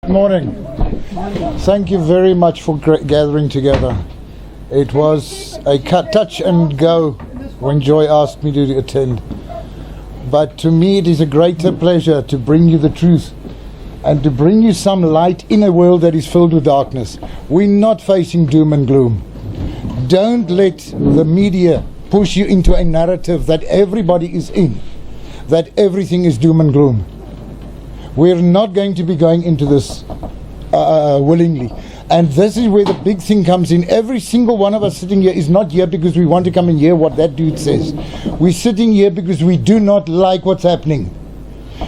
Good morning. Thank you very much for gathering together. It was a touch and go when Joy asked me to attend. But to me it is a greater pleasure to bring you the truth and to bring you some light in a world that is filled with darkness. We're not facing doom and gloom. Don't let the media push you into a narrative that everybody is in, that everything is doom and gloom. We're not going to be going into this willingly. And this is where the big thing comes in. Every single one of us sitting here is not here because we want to come and hear what that dude says. We're sitting here because we do not like what's happening.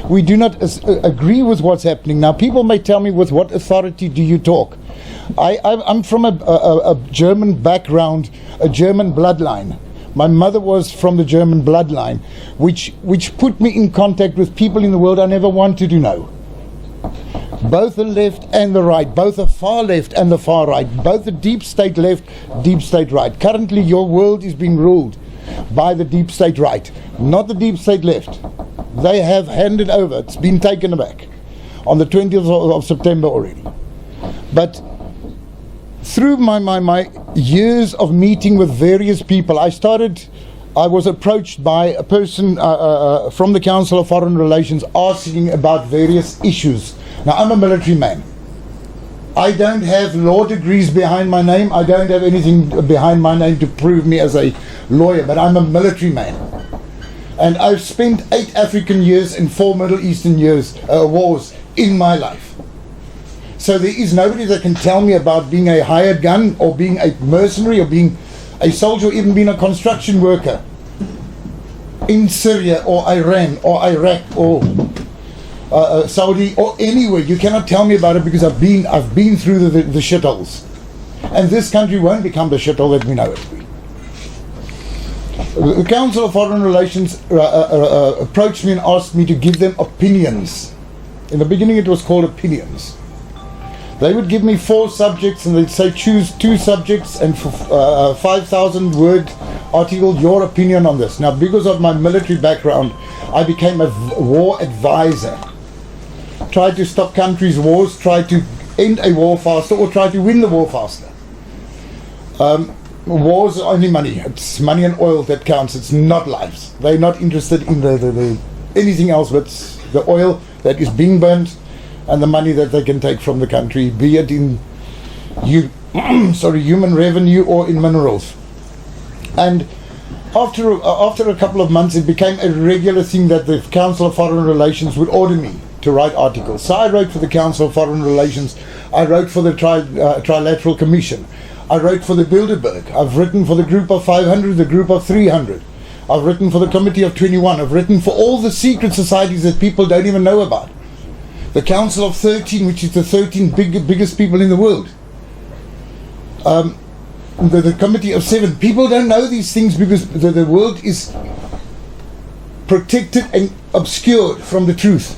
We do not agree with what's happening. Now, people may tell me, with what authority do you talk? I'm from a German background, a German bloodline. My mother was from the German bloodline, which put me in contact with people in the world I never wanted to know. Both the left and the right, both the far left and the far right, both the deep state left, deep state right. Currently your world is being ruled by the deep state right, not the deep state left. They have handed over, it's been taken back on the 20th of September already. But through my years of meeting with various people, I was approached by a person from the Council of Foreign Relations asking about various issues. Now, I'm a military man. I don't have law degrees behind my name. I don't have anything behind my name to prove me as a lawyer, but I'm a military man. And I've spent 8 African years and 4 Middle Eastern wars in my life. So there is nobody that can tell me about being a hired gun or being a mercenary or being a soldier or even being a construction worker in Syria or Iran or Iraq or Saudi or anywhere. You cannot tell me about it because I've been through the shitholes. And this country won't become the shithole that we know it to be. The Council of Foreign Relations approached me and asked me to give them opinions. In the beginning it was called opinions. They would give me 4 subjects and they'd say choose 2 subjects and for 5,000 word article, your opinion on this. Now, because of my military background, I became a war advisor. Tried to stop countries' wars, tried to end a war faster or try to win the war faster. Wars are only money. It's money and oil that counts. It's not lives. They're not interested in the anything else but the oil that is being burnt and the money that they can take from the country, be it in human revenue or in minerals. And after a couple of months, it became a regular thing that the Council of Foreign Relations would order me to write articles. So I wrote for the Council of Foreign Relations. I wrote for the Trilateral Commission. I wrote for the Bilderberg. I've written for the Group of 500, the Group of 300. I've written for the Committee of 21. I've written for all the secret societies that people don't even know about. The Council of 13, which is the 13 biggest people in the world. The Committee of 7. People don't know these things because the world is protected and obscured from the truth.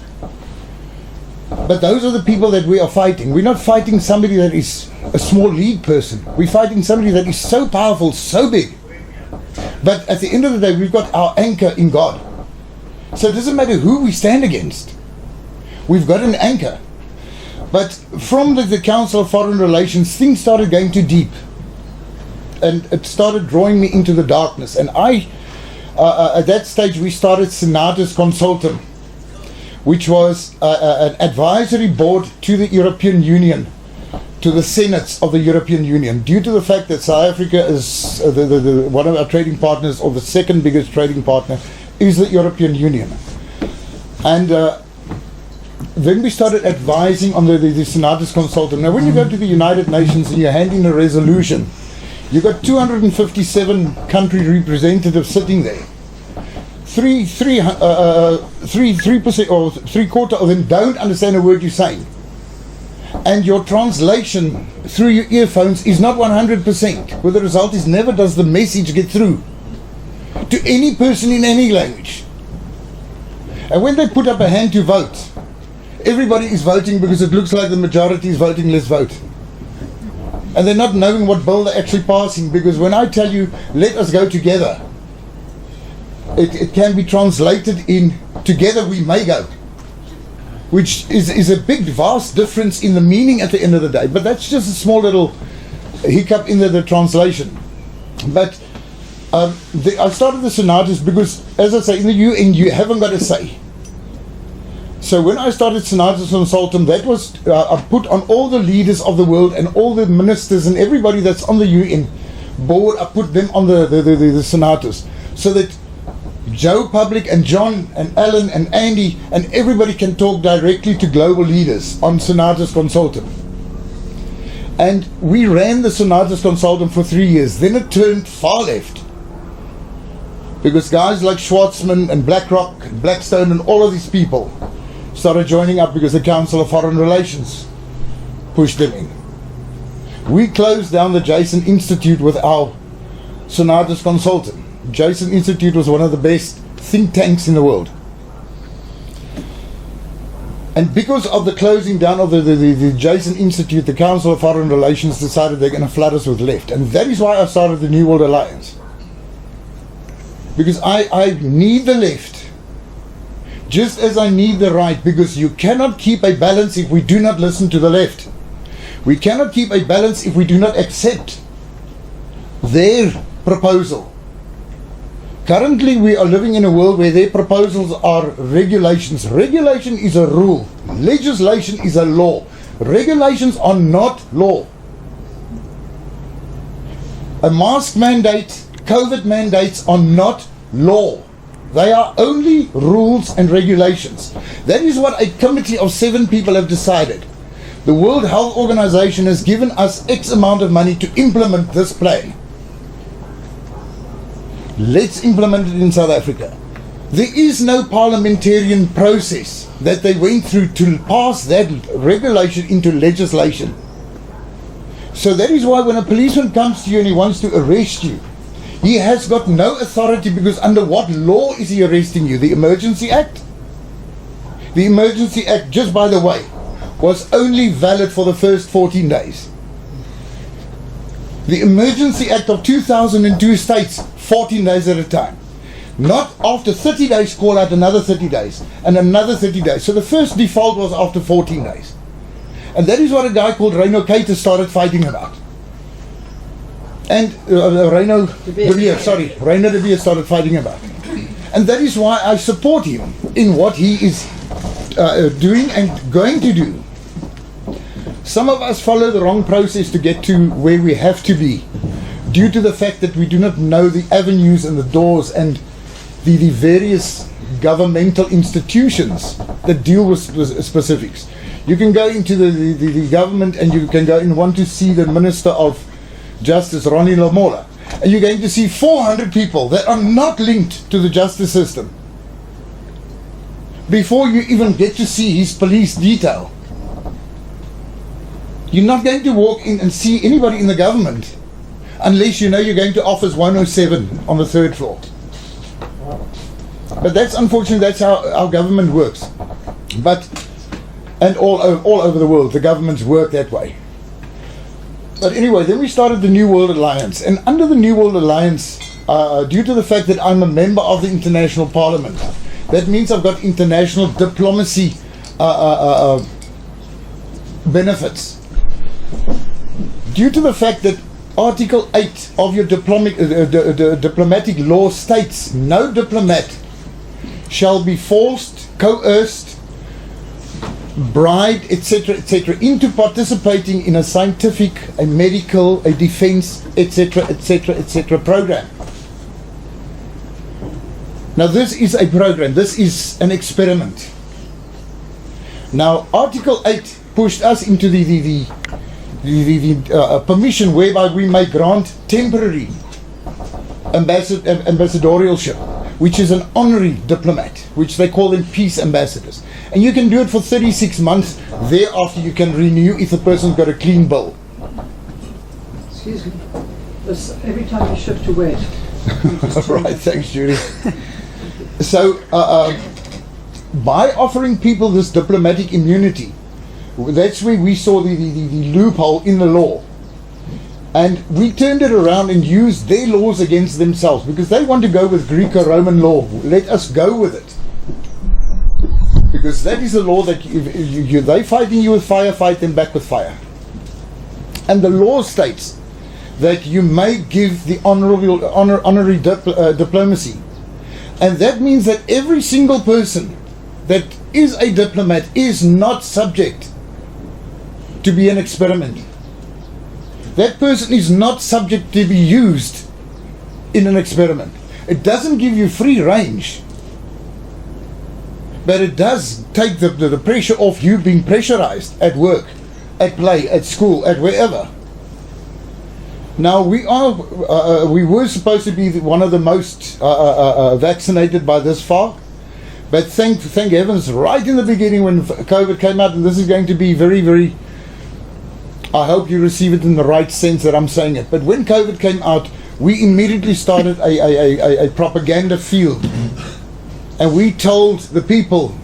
But those are the people that we are fighting. We're not fighting somebody that is a small league person. We're fighting somebody that is so powerful, so big. But at the end of the day, we've got our anchor in God. So it doesn't matter who we stand against. We've got an anchor. But from the Council of Foreign Relations, things started going too deep. And it started drawing me into the darkness. And at that stage, we started Sonatas Consultant, which was an advisory board to the European Union, to the senates of the European Union, due to the fact that South Africa is one of our trading partners, or the second biggest trading partner, is the European Union. And then we started advising on the Sonatas Consultant. Now, when you go to the United Nations and you hand in a resolution, you've got 257 country representatives sitting there. 3% or 3/4 of them don't understand a word you're saying. And your translation through your earphones is not 100%. Well, the result is never does the message get through to any person in any language. And when they put up a hand to vote, everybody is voting because it looks like the majority is voting, let's vote. And they're not knowing what bill they're actually passing, because when I tell you, let us go together, it can be translated in, together we may go. which is a big, vast difference in the meaning at the end of the day. But that's just a small little hiccup in the translation. But I started the Sonatas because, as I say, in the UN you haven't got a say. So when I started Sonatas Consultant, that was I put on all the leaders of the world and all the ministers and everybody that's on the UN board. I put them on the Sonatas, so that Joe Public and John and Alan and Andy and everybody can talk directly to global leaders on Sonatas Consultant. And we ran the Sonatas Consultant for 3 years. Then it turned far left, because guys like Schwartzman and BlackRock and Blackstone and all of these people started joining up because the Council of Foreign Relations pushed them in. We closed down the Jason Institute with our Sonatas Consultant. Jason Institute was one of the best think tanks in the world. And because of the closing down of the Jason Institute, the Council of Foreign Relations decided they're going to flood us with left. And that is why I started the New World Alliance. Because I need the left, just as I need the right, because you cannot keep a balance if we do not listen to the left. We cannot keep a balance if we do not accept their proposal. Currently we are living in a world where their proposals are regulations. Regulation is a rule. Legislation is a law. Regulations are not law. A mask mandate, COVID mandates are not law. They are only rules and regulations. That is what a committee of 7 people have decided. The World Health Organization has given us X amount of money to implement this plan. Let's implement it in South Africa. There is no parliamentarian process that they went through to pass that regulation into legislation. So that is why when a policeman comes to you and he wants to arrest you, he has got no authority, because under what law is he arresting you? The Emergency Act? The Emergency Act, just by the way, was only valid for the first 14 days. The Emergency Act of 2002 states 14 days at a time. Not after 30 days call out another 30 days and another 30 days. So the first default was after 14 days. And that is what a guy called Reino Keita started fighting about. And Reino de Beer started fighting about. And that is why I support him in what he is doing and going to do. Some of us follow the wrong process to get to where we have to be, due to the fact that we do not know the avenues and the doors and the various governmental institutions that deal with specifics. You can go into the government and you can go and want to see the Minister of Justice, Ronnie Lamola, and you're going to see 400 people that are not linked to the justice system before you even get to see his police detail. You're not going to walk in and see anybody in the government unless you know you're going to Office 107 on the 3rd floor. But that's unfortunately, that's how our government works. And all over the world, the governments work that way. But anyway, then we started the New World Alliance. And under the New World Alliance, due to the fact that I'm a member of the International Parliament, that means I've got international diplomacy benefits. Due to the fact that Article 8 of your diplomatic law states no diplomat shall be forced, coerced, bribed, etc., into participating in a scientific, a medical, a defense, etc. program. Now this is a program, this is an experiment. Now Article 8 pushed us into the permission whereby we may grant temporary ambassadorialship, which is an honorary diplomat, which they call them peace ambassadors. And you can do it for 36 months. Thereafter you can renew if the person's got a clean bill. Excuse me. Every time you shift to wet. Right, thanks Judy. So by offering people this diplomatic immunity, that's where we saw the loophole in the law. And we turned it around and used their laws against themselves, because they want to go with Greco-Roman law. Let us go with it. because that is the law that they fighting you with fire, fight them back with fire. And the law states that you may give the honorary diplomacy. And that means that every single person that is a diplomat is not subject to be an experiment. That person is not subject to be used in an experiment. It doesn't give you free range, but it does take the pressure off you being pressurized at work, at play, at school, at wherever. Now we were supposed to be one of the most vaccinated by this far, but thank heavens, right in the beginning when COVID came out, and this is going to be very, very, I hope you receive it in the right sense that I'm saying it, but when COVID came out, we immediately started a propaganda field, and we told the people,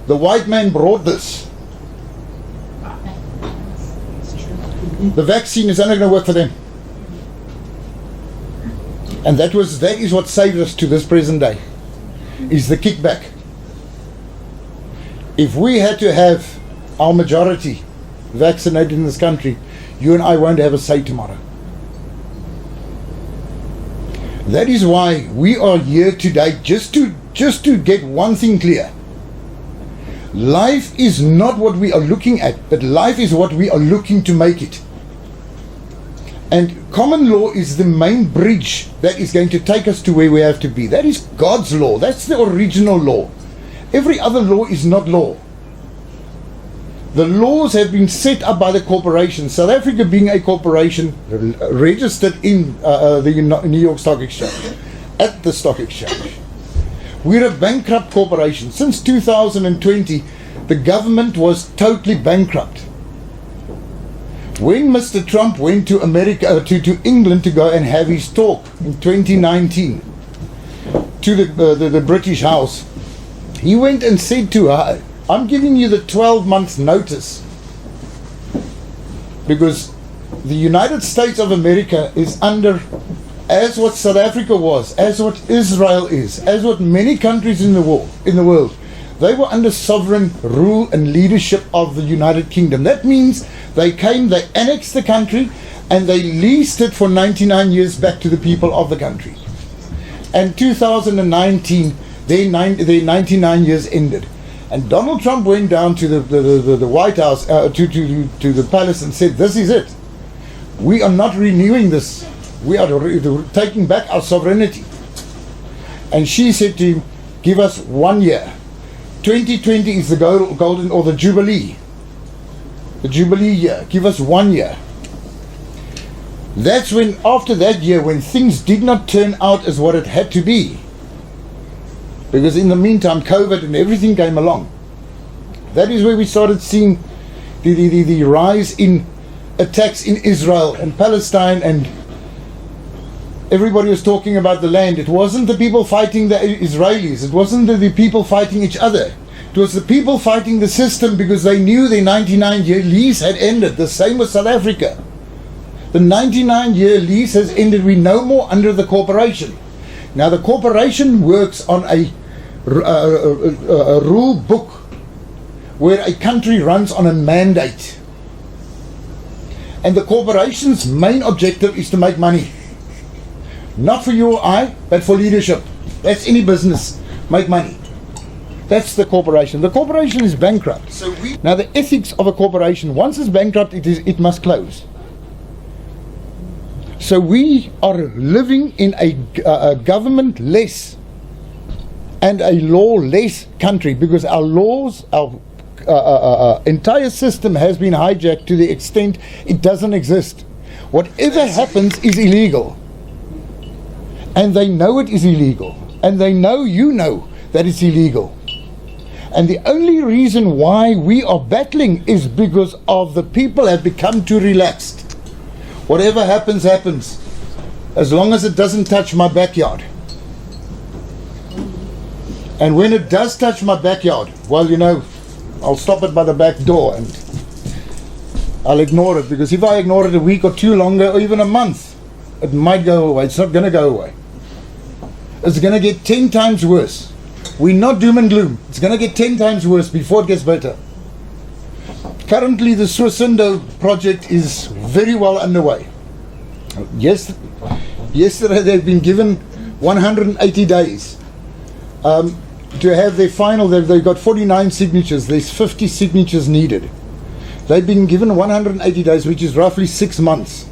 the white man brought this. The vaccine is only going to work for them. And that is what saved us to this present day, is the kickback. If we had to have our majority vaccinated in this country, you and I won't have a say tomorrow. That is why we are here today, just to get one thing clear. Life is not what we are looking at, but life is what we are looking to make it. And common law is the main bridge that is going to take us to where we have to be. That is God's law. That's the original law. Every other law is not law. The laws have been set up by the corporation. South Africa being a corporation registered in the New York Stock Exchange, at the Stock Exchange. We're a bankrupt corporation. Since 2020, the government was totally bankrupt. When Mr. Trump went to America, to England to go and have his talk in 2019 to the British House, he went and said to her, I'm giving you the 12 months notice because the United States of America is under, as what South Africa was, as what Israel is, as what many countries in the world, they were under sovereign rule and leadership of the United Kingdom. That means they annexed the country and they leased it for 99 years back to the people of the country. And 2019, their 99 years ended. And Donald Trump went down to the White House, to the palace, and said, this is it. We are not renewing this. We are taking back our sovereignty. And she said to him, give us 1 year. 2020 is the golden or the Jubilee. The Jubilee year. Give us 1 year. That's when, after that year, when things did not turn out as what it had to be, because in the meantime COVID and everything came along, that is where we started seeing the rise in attacks in Israel and Palestine, and everybody was talking about the land. It wasn't the people fighting the Israelis, it wasn't the people fighting each other, it was the people fighting the system, because they knew their 99-year lease had ended. The same with South Africa. The 99-year lease has ended. We're no more under the corporation. Now the corporation works on a rule book where a country runs on a mandate, and the corporation's main objective is to make money, not for you or I, but for leadership. That's any business, make money. That's the corporation. The corporation is bankrupt. Now the ethics of a corporation, once it's bankrupt, it must close. So we are living in a government-less and a law-less country, because our laws, our entire system has been hijacked to the extent it doesn't exist. Whatever happens is illegal. And they know it is illegal. And they know you know that it's illegal. And the only reason why we are battling is because of the people have become too relaxed. Whatever happens, happens, as long as it doesn't touch my backyard. And when it does touch my backyard, well, you know, I'll stop it by the back door and I'll ignore it, because if I ignore it a week or two longer, or even a month, it might go away. It's not going to go away. It's going to get 10 times worse. We're not doom and gloom. It's going to get 10 times worse before it gets better. Currently, the Swissindo project is very well underway. Yesterday, they've been given 180 days to have their final. They've got 49 signatures. There's 50 signatures needed. They've been given 180 days, which is roughly 6 months,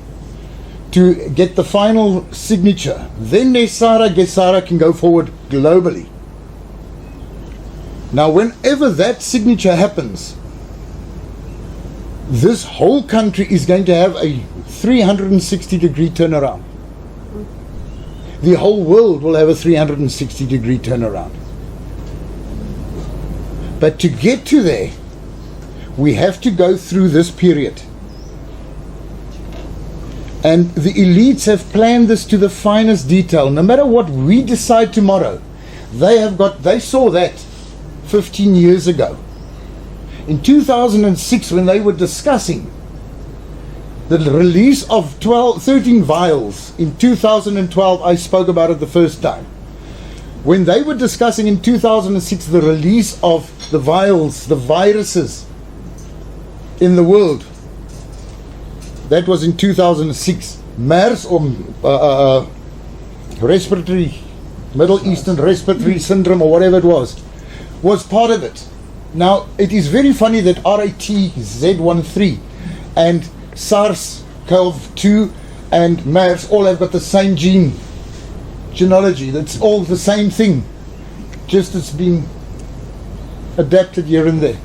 to get the final signature. Then Gesara can go forward globally. Now, whenever that signature happens, this whole country is going to have a 360-degree turnaround. The whole world will have a 360-degree turnaround. But to get to there, we have to go through this period. And the elites have planned this to the finest detail. No matter what we decide tomorrow, they saw that 15 years ago. In 2006, when they were discussing the release of 13 vials, in 2012, I spoke about it the first time. When they were discussing in 2006 the release of the vials, the viruses in the world, that was in 2006. MERS, or Middle Eastern Respiratory Syndrome, or whatever it was part of it. Now, it is very funny that RATZ13 and SARS-CoV-2 and MERS all have got the same genealogy. That's all the same thing, just it's been adapted here and there.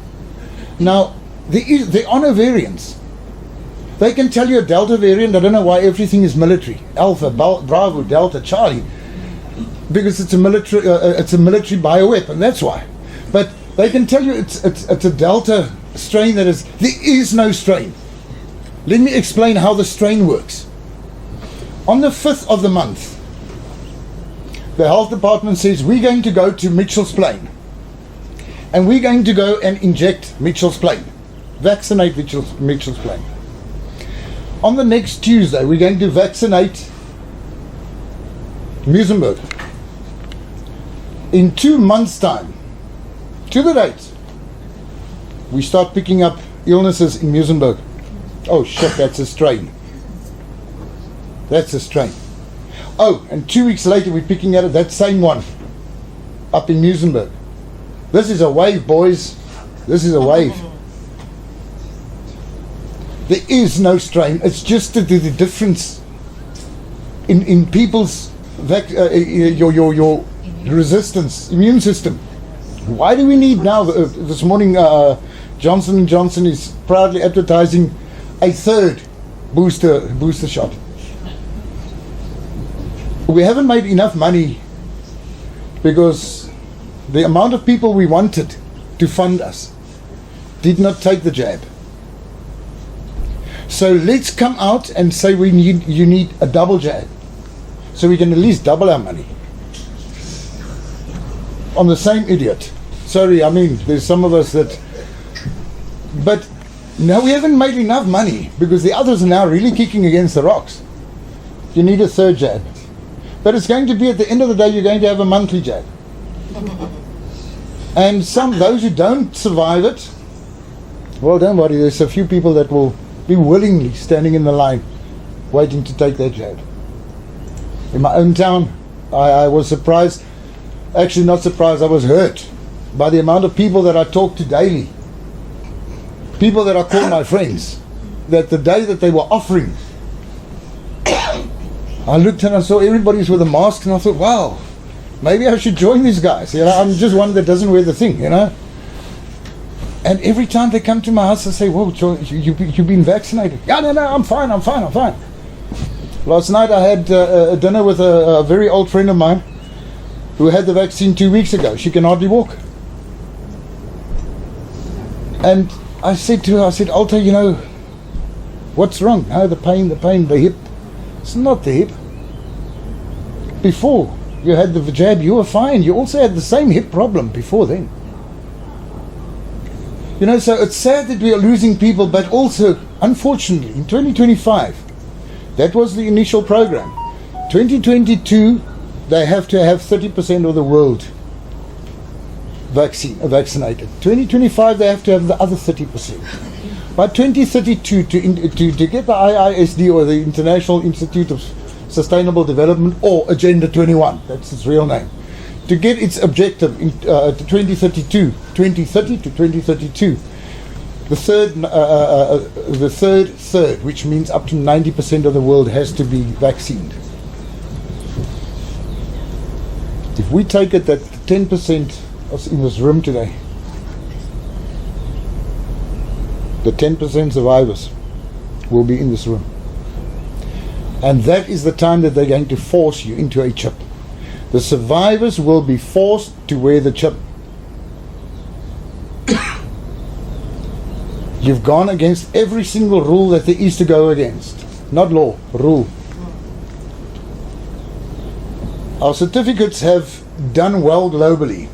Now, there are no variants. They can tell you a Delta variant. I don't know why everything is military. Alpha, Bravo, Delta, Charlie, because it's a military bioweapon. That's why. But they can tell you it's a Delta strain that is. There is no strain. Let me explain how the strain works. On the 5th of the month, the health department says we're going to go to Mitchell's Plain, and we're going to go and inject Mitchell's Plain, vaccinate Mitchell's Plain. On the next Tuesday, we're going to vaccinate Muizenberg. In 2 months' time, to the date, we start picking up illnesses in Muizenberg. Oh shit, that's a strain. That's a strain. Oh, and 2 weeks later, we're picking at that same one up in Muizenberg. This is a wave, boys. This is a wave. There is no strain. It's just the difference in people's your resistance, immune system. Why do we need now? This morning, Johnson & Johnson is proudly advertising a third booster shot. We haven't made enough money because the amount of people we wanted to fund us did not take the jab. So let's come out and say you need a double jab, so we can at least double our money on the same idiot. Sorry, I mean, there's some of us that, but no, we haven't made enough money because the others are now really kicking against the rocks. You need a third jab, but it's going to be at the end of the day, you're going to have a monthly jab, and those who don't survive it, well, don't worry, there's a few people that will be willingly standing in the line waiting to take that jab. In my own town, I was surprised, actually not surprised, I was hurt by the amount of people that I talk to daily, people that I call my friends, that the day that they were offering, I looked and I saw everybody's with a mask, and I thought, wow, maybe I should join these guys. You know, I'm just one that doesn't wear the thing, you know. And every time they come to my house, I say, "Whoa, you've been vaccinated?" Yeah, no, I'm fine. Last night I had a dinner with a very old friend of mine who had the vaccine 2 weeks ago. She can hardly walk. And I said to her, Alta, you know, what's wrong? No, the pain, the hip. It's not the hip. Before you had the jab, you were fine. You also had the same hip problem before then. You know, so it's sad that we are losing people, but also, unfortunately, in 2025, that was the initial program. 2022, they have to have 30% of the world vaccinated. 2025 they have to have the other 30%. By 2032 to get the IISD, or the International Institute of Sustainable Development, or Agenda 21, that's its real name, to get its objective in, to 2032, 2030 to 2032, the third, which means up to 90% of the world has to be vaccinated. If we take it that 10% us in this room today, the 10% survivors will be in this room. And that is the time that they're going to force you into a chip. The survivors will be forced to wear the chip. You've gone against every single rule that there is to go against. Not law, rule. Our certificates have done well globally.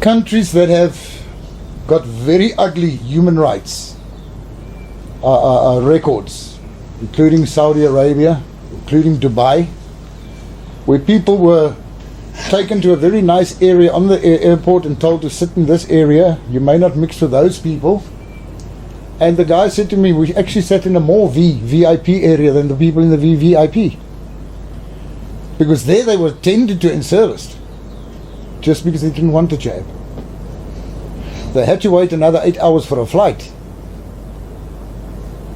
Countries that have got very ugly human rights records, including Saudi Arabia, including Dubai, where people were taken to a very nice area on the airport and told to sit in this area. You may not mix with those people. And the guy said to me, we actually sat in a more VIP area than the people in the VVIP. Because there they were tended to and serviced, just because they didn't want the jab. They had to wait another 8 hours for a flight.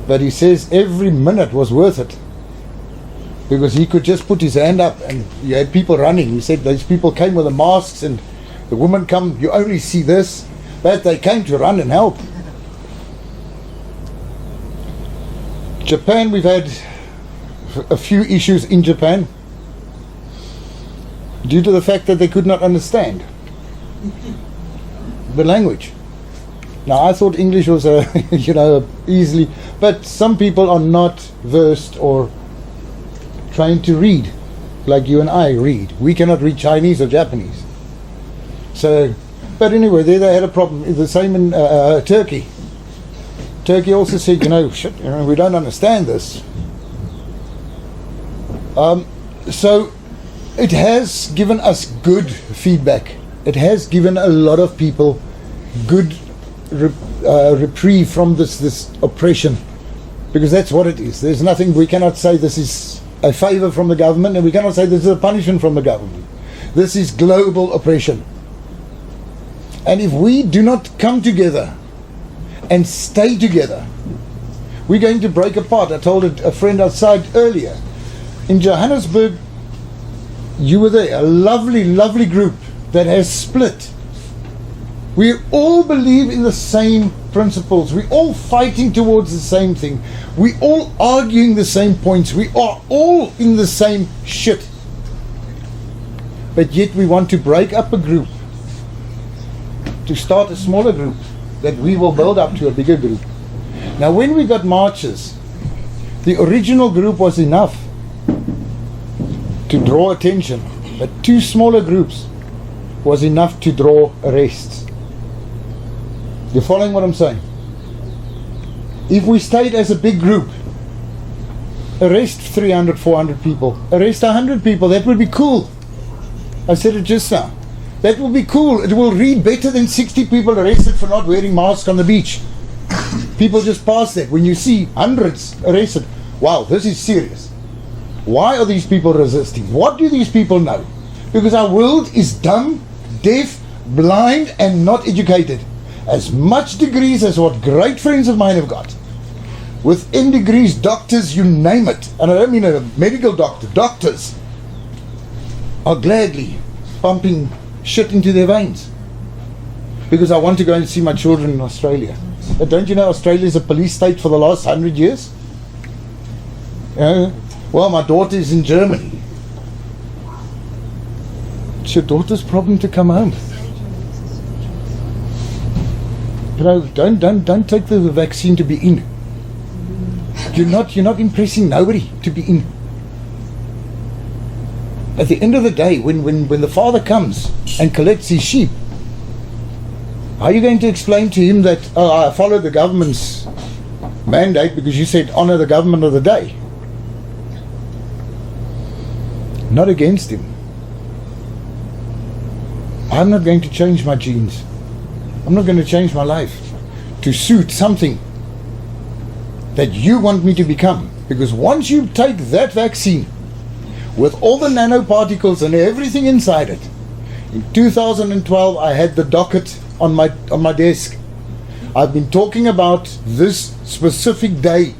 But he says every minute was worth it, because he could just put his hand up and you had people running. He said those people came with the masks, and the women come, you only see this, but they came to run and help. Japan, we've had a few issues in Japan due to the fact that they could not understand the language. Now, I thought English was easily, but some people are not versed or trained to read like you and I read. We cannot read Chinese or Japanese. So, but anyway, there they had a problem. The same in Turkey. Turkey also said, we don't understand this. So it has given us good feedback. It has given a lot of people good reprieve from this oppression, because that's what it is. There's nothing, we cannot say this is a favor from the government, and we cannot say this is a punishment from the government. This is global oppression. And if we do not come together and stay together, we're going to break apart. I told a friend outside earlier, in Johannesburg, you were there, a lovely, lovely group that has split. We all believe in the same principles. We're all fighting towards the same thing. We're all arguing the same points. We are all in the same shit. But yet we want to break up a group, to start a smaller group that we will build up to a bigger group. Now, when we got marches, the original group was enough to draw attention, but two smaller groups was enough to draw arrests. You're following what I'm saying? If we stayed as a big group, arrest 300, 400 people, arrest 100 people, that would be cool. I said it just now. That will be cool. It will read better than 60 people arrested for not wearing masks on the beach. People just pass that. When you see hundreds arrested, wow, this is serious. Why are these people resisting? What do these people know? Because our world is dumb, deaf, blind, and not educated. As much degrees as what great friends of mine have got. Within degrees, doctors, you name it. And I don't mean a medical doctor. Doctors are gladly pumping shit into their veins, because I want to go and see my children in Australia. But don't you know Australia is a police state for the last 100 years? Well, my daughter is in Germany. It's your daughter's problem to come home. Don't take the vaccine to be in. You're not impressing nobody to be in. At the end of the day, when the father comes and collects his sheep, how are you going to explain to him that, I followed the government's mandate because you said honor the government of the day? Not against him. I'm not going to change my genes. I'm not going to change my life to suit something that you want me to become. Because once you take that vaccine with all the nanoparticles and everything inside it, in 2012 I had the docket on my desk. I've been talking about this specific day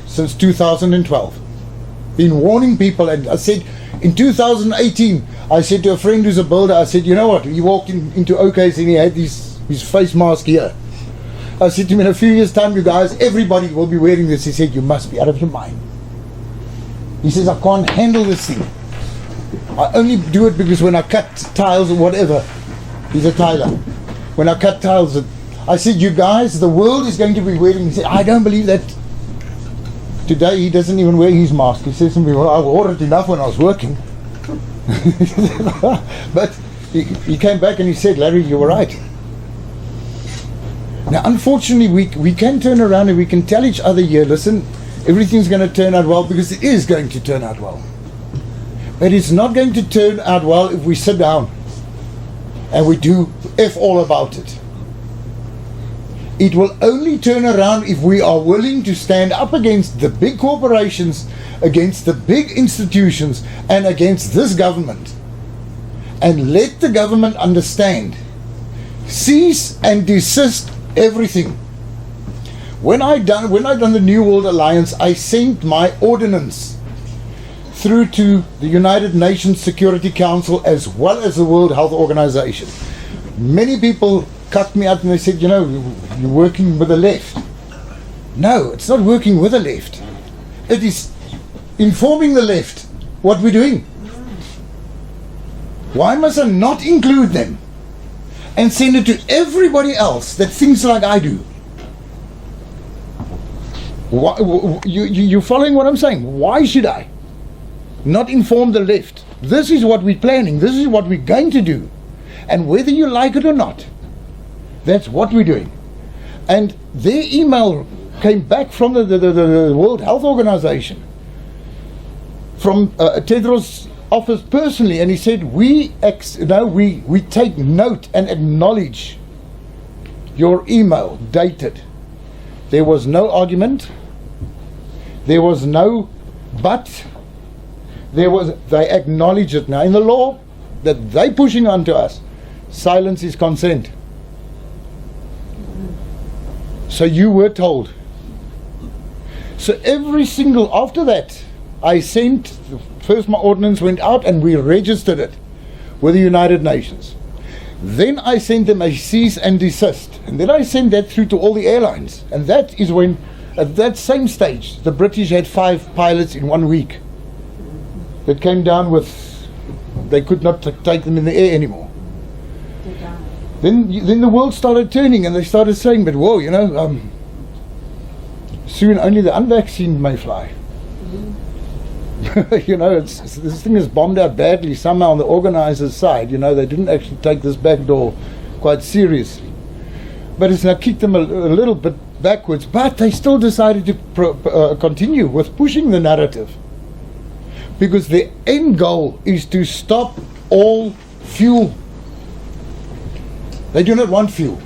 since 2012. Been warning people, and I said in 2018, I said to a friend who's a builder, I said, you know what, he walked into OK's and he had his face mask here. I said to him, in a few years time, you guys, everybody will be wearing this. He said, you must be out of your mind. He says, I can't handle this thing. I only do it because when I cut tiles or whatever, he's a tiler. When I cut tiles, I said, you guys, the world is going to be wearing. He said, I don't believe that. Today he doesn't even wear his mask. He says to me, well, I wore it enough when I was working. But he came back and he said, Larry, you were right. Now, unfortunately, we can turn around and we can tell each other here, listen, everything's going to turn out well, because it is going to turn out well. But it's not going to turn out well if we sit down and we do F all about it. It will only turn around if we are willing to stand up against the big corporations, against the big institutions, and against this government. And let the government understand. Cease and desist everything. When I done the New World Alliance, I sent my ordinance through to the United Nations Security Council as well as the World Health Organization. Many people cut me out and they said, you know, you're working with the left. No, it's not working with the left. It is informing the left what we're doing. Why must I not include them and send it to everybody else that thinks like I do? You following what I'm saying? Why should I not inform the left? This is what we're planning. This is what we're going to do. And whether you like it or not, that's what we're doing. And their email came back from the World Health Organization, from Tedros' office personally, and he said, we take note and acknowledge your email dated. There was no argument. There was no but. They acknowledge it. Now in the law that they pushing onto us, silence is consent. So you were told. So every single, after that, I sent, first my ordinance went out and we registered it with the United Nations. Then I sent them a cease and desist. And then I sent that through to all the airlines. And that is when, at that same stage, the British had 5 pilots in 1 week that came down with, they could not take them in the air anymore. Then the world started turning and they started saying, but whoa, you know, soon only the unvaccinated may fly. You know, this thing is bombed out badly somehow on the organizer's side. You know, they didn't actually take this back door quite seriously. But it's now kicked them a little bit backwards. But they still decided to continue with pushing the narrative. Because the end goal is to stop all fuel. They do not want fuel.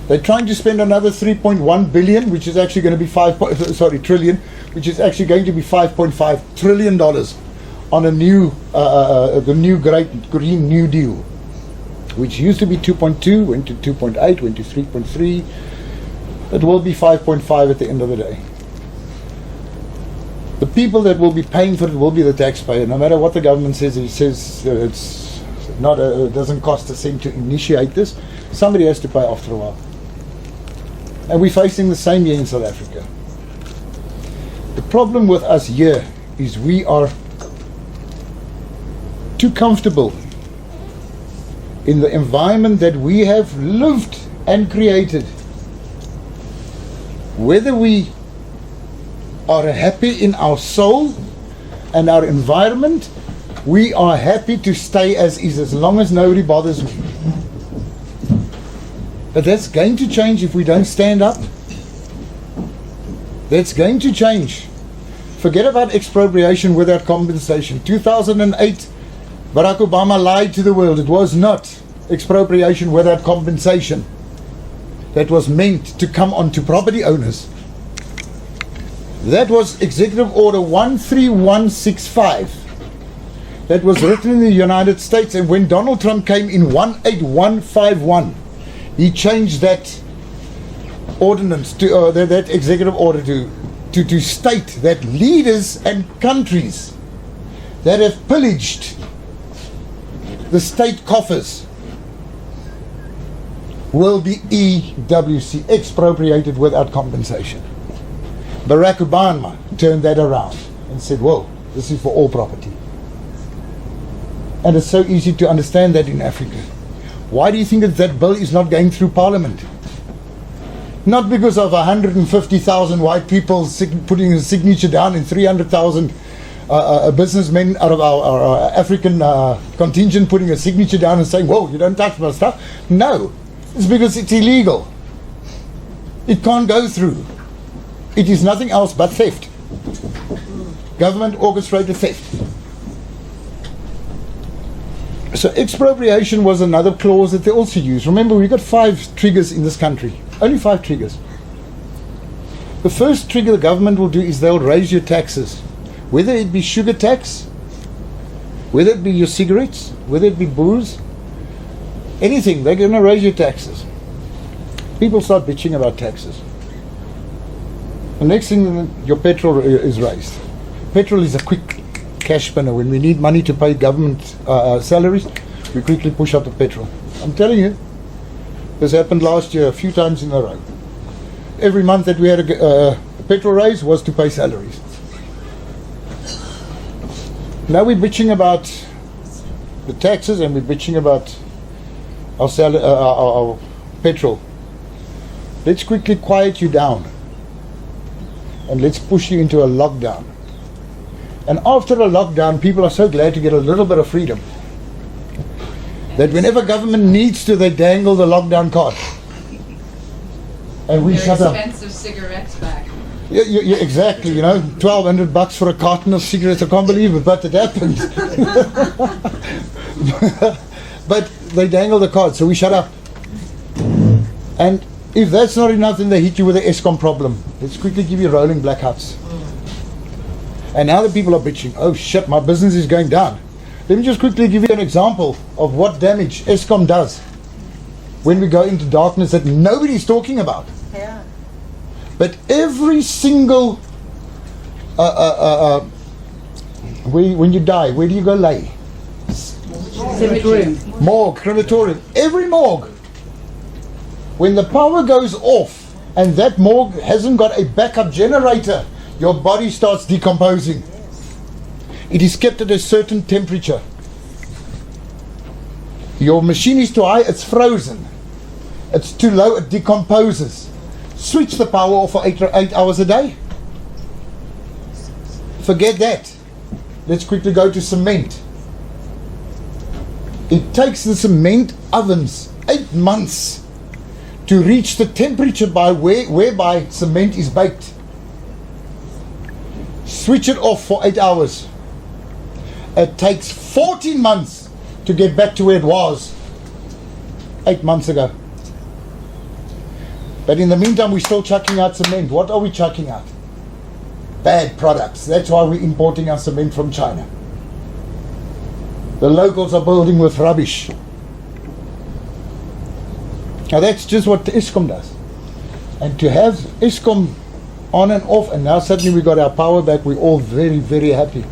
They're trying to spend another 3.1 billion, which is actually going to be trillion, which is actually going to be $5.5 trillion on a new, the new great Green New Deal, which used to be 2.2, went to 2.8, went to 3.3. It will be 5.5 at the end of the day. The people that will be paying for it will be the taxpayer. No matter what the government says, it says it's not it doesn't cost a cent to initiate this. Somebody has to pay after a while. And we're facing the same here in South Africa. The problem with us here is we are too comfortable in the environment that we have lived and created. Whether we are happy in our soul and our environment, we are happy to stay as is, as long as nobody bothers me. But that's going to change if we don't stand up. That's going to change. Forget about expropriation without compensation. 2008, Barack Obama lied to the world. It was not expropriation without compensation. That was meant to come onto property owners. That was Executive Order 13165. That was written in the United States, and when Donald Trump came in 18151, he changed that ordinance to that executive order to state that leaders and countries that have pillaged the state coffers will be EWC, expropriated without compensation. Barack Obama turned that around and said, whoa, this is for all property. And it's so easy to understand that in Africa. Why do you think that bill is not going through Parliament? Not because of 150,000 white people putting a signature down and 300,000 businessmen out of our African contingent putting a signature down and saying, whoa, you don't touch my stuff. No, it's because it's illegal. It can't go through. It is nothing else but theft. Government orchestrated theft. So expropriation was another clause that they also used. Remember, we've got 5 triggers in this country. Only 5 triggers. The first trigger the government will do is they'll raise your taxes. Whether it be sugar tax, whether it be your cigarettes, whether it be booze, anything, they're going to raise your taxes. People start bitching about taxes. The next thing, your petrol is raised. Petrol is a quick cash spinner. When we need money to pay government salaries, we quickly push up the petrol. I'm telling you, this happened last year a few times in a row. Every month that we had a petrol raise was to pay salaries. Now we're bitching about the taxes and we're bitching about our petrol. Let's quickly quiet you down and let's push you into a lockdown. And after a lockdown, people are so glad to get a little bit of freedom that whenever government needs to, they dangle the lockdown card. And we shut up. Expensive cigarettes back. Yeah, exactly. You know, $1,200 for a carton of cigarettes. I can't believe it, but it happened. But they dangle the card, so we shut up. And if that's not enough, then they hit you with the ESCOM problem. Let's quickly give you rolling blackouts. And now the people are bitching. Oh shit, my business is going down. Let me just quickly give you an example of what damage ESCOM does when we go into darkness that nobody's talking about. Yeah. But every single when you die, where do you go lay? Cemetery. Morgue, crematorium. Every morgue. When the power goes off and that morgue hasn't got a backup generator, your body starts decomposing. It is kept at a certain temperature. Your machine is too high, it's frozen. It's too low, it decomposes. Switch the power off for 8 hours a day. Forget that. Let's quickly go to cement. It takes the cement ovens 8 months to reach the temperature whereby cement is baked. Switch it off for 8 hours. It takes 14 months to get back to where it was 8 months ago. But in the meantime, we're still chucking out cement. What are we chucking out? Bad products. That's why we're importing our cement from China. The locals are building with rubbish. Now that's just what ESCOM does. And to have ESCOM on and off, and now suddenly we got our power back, we're all very, very happy.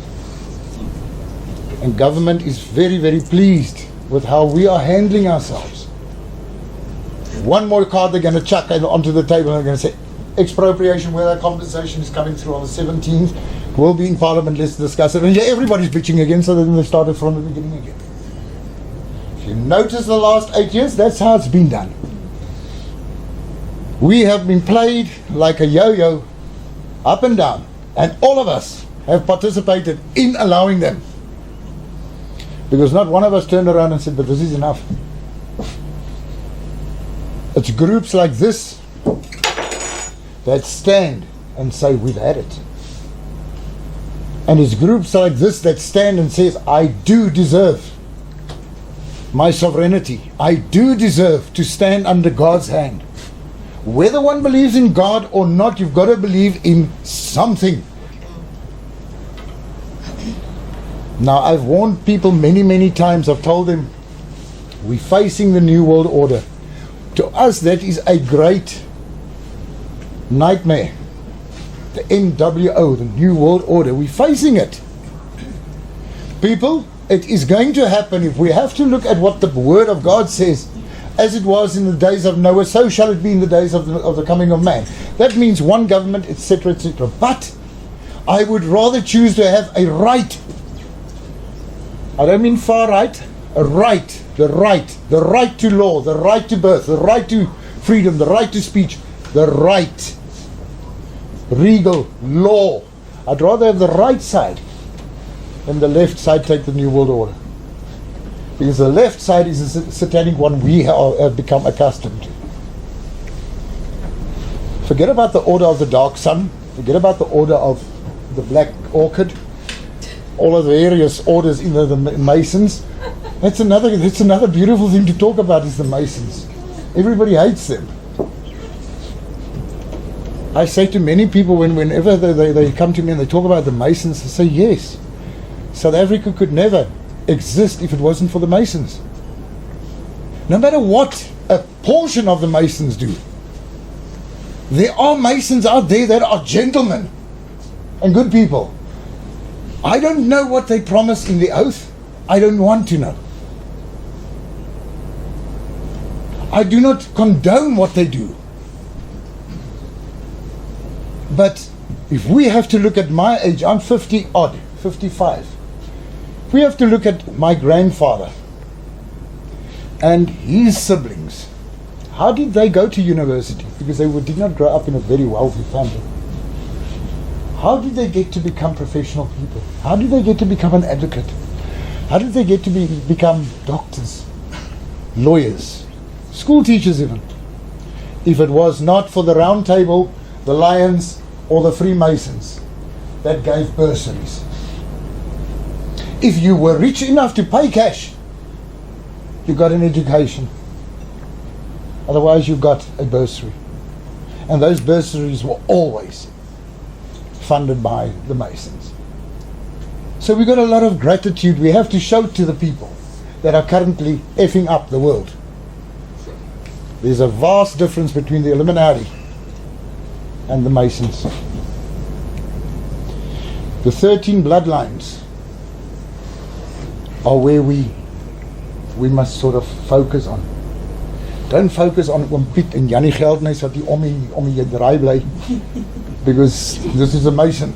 And government is very, very pleased with how we are handling ourselves. One more card they're going to chuck onto the table and they're going to say, expropriation without compensation is coming through on the 17th. We'll be in Parliament, let's discuss it. And yeah, everybody's bitching again, so then they started from the beginning again. If you notice the last 8 years, that's how it's been done. We have been played like a yo-yo, up and down, and all of us have participated in allowing them. Because not one of us turned around and said, but this is enough. It's groups like this that stand and say, we've had it. And it's groups like this that stand and says, I do deserve my sovereignty. I do deserve to stand under God's hand. Whether one believes in God or not, you've got to believe in something. Now, I've warned people many times. I've told them, we're facing the New World Order. To us, that is a great nightmare. The NWO, the New World Order. We're facing it. People, it is going to happen. If we have to look at what the Word of God says, as it was in the days of Noah, so shall it be in the days of the coming of man. That means one government, etc., etc. But I would rather choose to have a right. I don't mean far right. A right. The right to law, the right to birth, the right to freedom, the right to speech, the right. Regal law. I'd rather have the right side than the left side take the New World Order. Because the left side is a satanic one we have become accustomed to. Forget about the order of the dark sun. Forget about the order of the black orchid. All of the various orders in the Masons. That's another beautiful thing to talk about is the Masons. Everybody hates them. I say to many people whenever they come to me and they talk about the Masons, I say yes. South Africa could never exist if it wasn't for the Masons. No matter what a portion of the Masons do, there are Masons out there that are gentlemen and good people. I don't know what they promise in the oath. I don't want to know. I do not condone what they do. But if we have to look at my age, I'm 50 odd, 55. If we have to look at my grandfather and his siblings, how did they go to university? Because they did not grow up in a very wealthy family. How did they get to become professional people? How did they get to become an advocate? How did they get to become doctors, lawyers, school teachers even? If it was not for the Round Table, the Lions, or the Freemasons that gave bursaries. If you were rich enough to pay cash, you got an education. Otherwise you got a bursary. And those bursaries were always funded by the Masons. So we got a lot of gratitude we have to show to the people that are currently effing up the world. There's a vast difference between the Illuminati and the Masons. The 13 bloodlines are where we must sort of focus on. Don't focus on Oom Piet en Jannie Geldnys wat hier om die draai bly, because this is a Mason.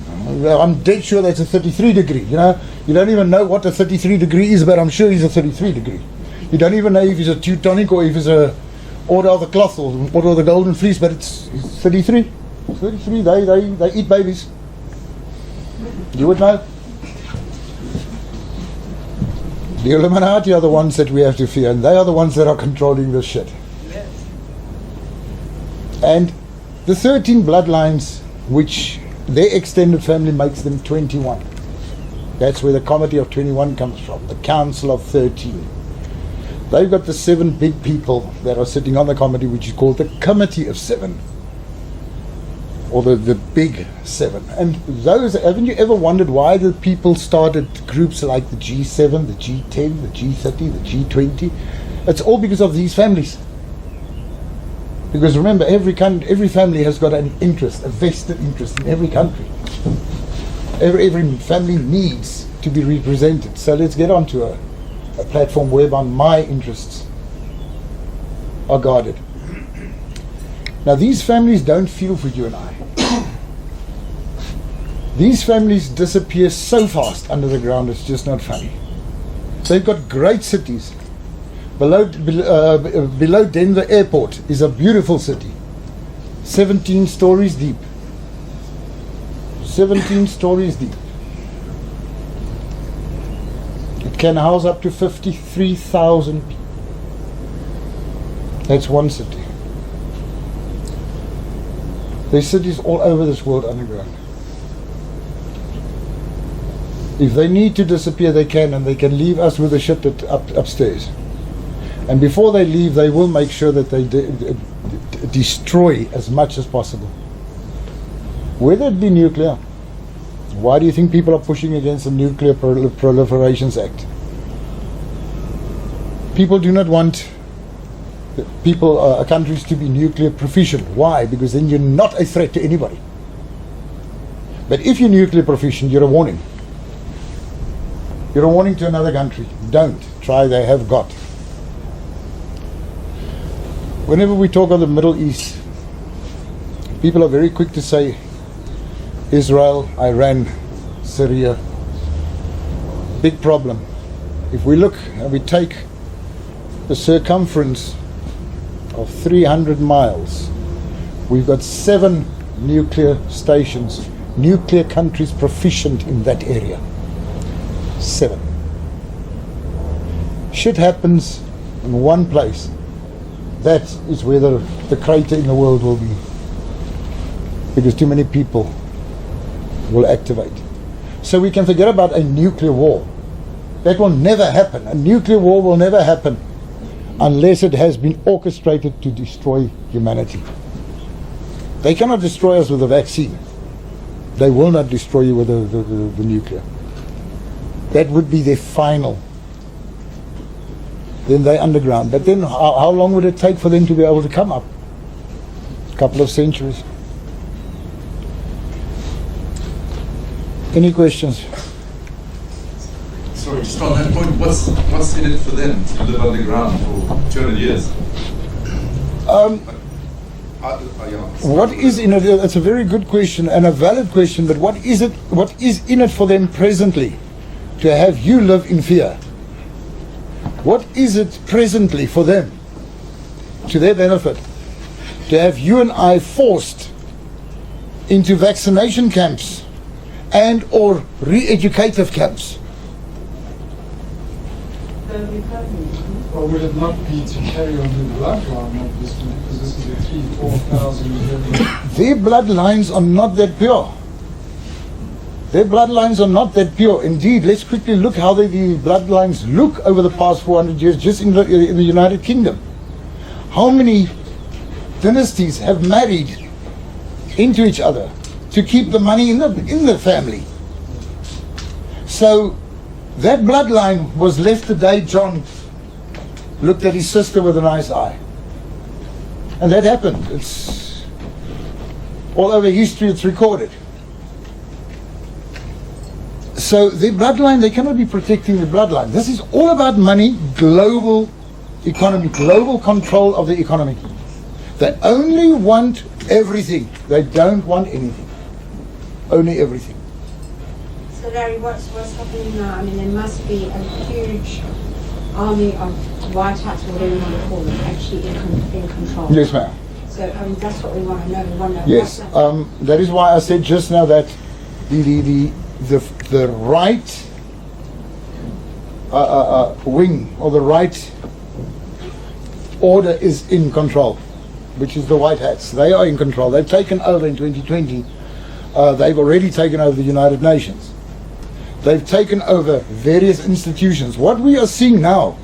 I'm dead sure that's a 33 degree. You know, you don't even know what a 33 degree is, but I'm sure he's a 33 degree. You don't even know if he's a Teutonic or if he's a Order of the Cloth or Order of the Golden Fleece, but it's 33. 33, they eat babies. You would know. The Illuminati are the ones that we have to fear, and they are the ones that are controlling this shit. Yes. And the 13 bloodlines, which their extended family makes them 21. That's where the comedy of 21 comes from, the Council of 13. They've got the 7 big people that are sitting on the comedy, which is called the Committee of 7. Or the big 7. And those, haven't you ever wondered why the people started groups like the G7, the G10, the G30, the G20? It's all because of these families. Because remember, every family has got an interest, a vested interest in every country. Every family needs to be represented. So let's get onto a platform whereby my interests are guarded. Now these families don't feel for you and I. These families disappear so fast under the ground, it's just not funny. They've got great cities. Below Denver Airport is a beautiful city. 17 stories deep. 17 stories deep. It can house up to 53,000 people. That's one city. There's cities all over this world underground. If they need to disappear, they can, and they can leave us with the shit upstairs. And before they leave, they will make sure that they destroy as much as possible. Whether it be nuclear. Why do you think people are pushing against the Nuclear Proliferations Act? People do not want countries to be nuclear proficient. Why? Because then you're not a threat to anybody. But if you're nuclear proficient, you're a warning. You're a warning to another country. Don't try, they have got. Whenever we talk of the Middle East, people are very quick to say Israel, Iran, Syria. Big problem. If we look and we take the circumference of 300 miles, we've got 7 nuclear stations, nuclear countries proficient in that area. 7. Shit happens in one place. That is where the crater in the world will be. Because too many people will activate. So we can forget about a nuclear war. That will never happen. A nuclear war will never happen unless it has been orchestrated to destroy humanity. They cannot destroy us with a vaccine. They will not destroy you with the nuclear. That would be their final. Then they're underground. But then how long would it take for them to be able to come up? A couple of centuries. Any questions? Sorry, just on that point, what's in it for them to live underground for 200 years? What is in it? That's a very good question and a valid question, but what is it? What is in it for them presently to have you live in fear? What is it presently for them to their benefit to have you and I forced into vaccination camps and or re-educative camps? Or would it not be to carry on the bloodline, obviously, because this is a 3,000-4,000 year. Their bloodlines are not that pure. Their bloodlines are not that pure. Indeed, let's quickly look how the bloodlines look over the past 400 years just in the United Kingdom. How many dynasties have married into each other to keep the money in the family? So that bloodline was left the day John looked at his sister with a nice eye. And that happened. It's all over history, it's recorded. So the bloodline, they cannot be protecting the bloodline. This is all about money, global economy, global control of the economy. They only want everything. They don't want anything. Only everything. So Larry, what's happening now? I mean, there must be a huge army of white hats, whatever you want to call them, actually in control. Yes, ma'am. So I mean, that's what we want to know. We want to know. Yes, that is why I said just now that the right wing or the right order is in control, which is the white hats. They are in control. They've taken over in 2020. They've already taken over the United Nations. They've taken over various institutions. What we are seeing now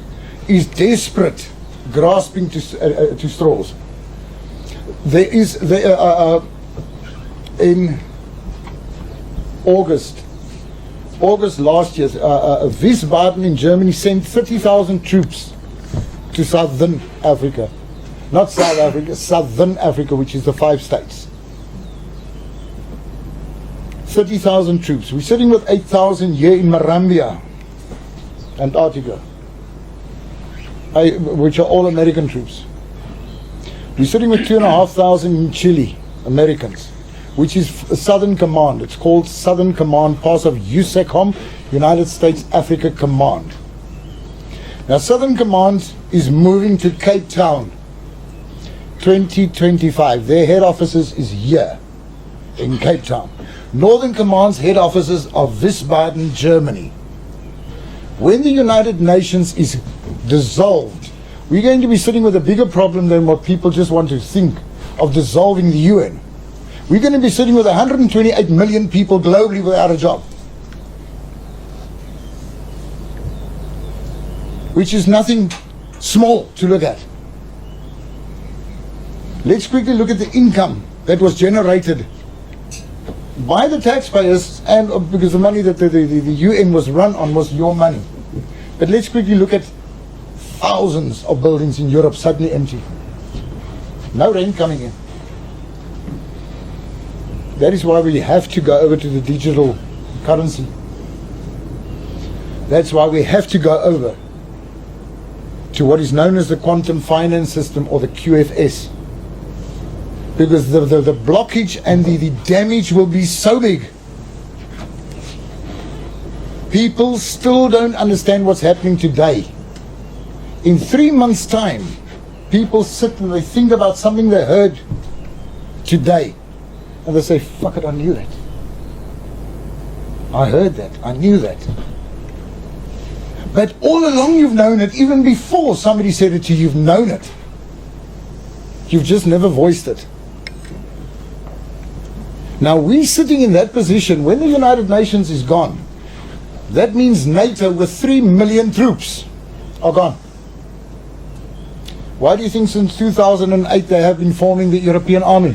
is desperate grasping to straws. There is in August last year, Wiesbaden in Germany sent 30,000 troops to Southern Africa. Not South Africa, Southern Africa, which is the 5 states. 30,000 troops. We're sitting with 8,000 here in Marambia, Antarctica, which are all American troops. We're sitting with 2,500 in Chile, Americans, which is Southern Command. It's called Southern Command, part of USACOM, United States Africa Command. Now, Southern Command is moving to Cape Town 2025. Their head offices is here in Cape Town. Northern Command's head offices are Wiesbaden, Germany. When the United Nations is dissolved, we're going to be sitting with a bigger problem than what people just want to think of dissolving the UN. We're going to be sitting with 128 million people globally without a job, which is nothing small to look at. Let's quickly look at the income that was generated by the taxpayers, and because the money that the UN was run on was your money. But let's quickly look at thousands of buildings in Europe suddenly empty. No rent coming in. That is why we have to go over to the digital currency. That's why we have to go over to what is known as the quantum finance system, or the QFS. Because the blockage and the damage will be so big. People still don't understand what's happening today. In 3 months' time, people sit and they think about something they heard today. And they say, fuck it, I knew that. I heard that. I knew that. But all along you've known it. Even before somebody said it to you, you've known it. You've just never voiced it. Now we're sitting in that position. When the United Nations is gone, that means NATO with 3 million troops are gone. Why do you think since 2008 they have been forming the European Army?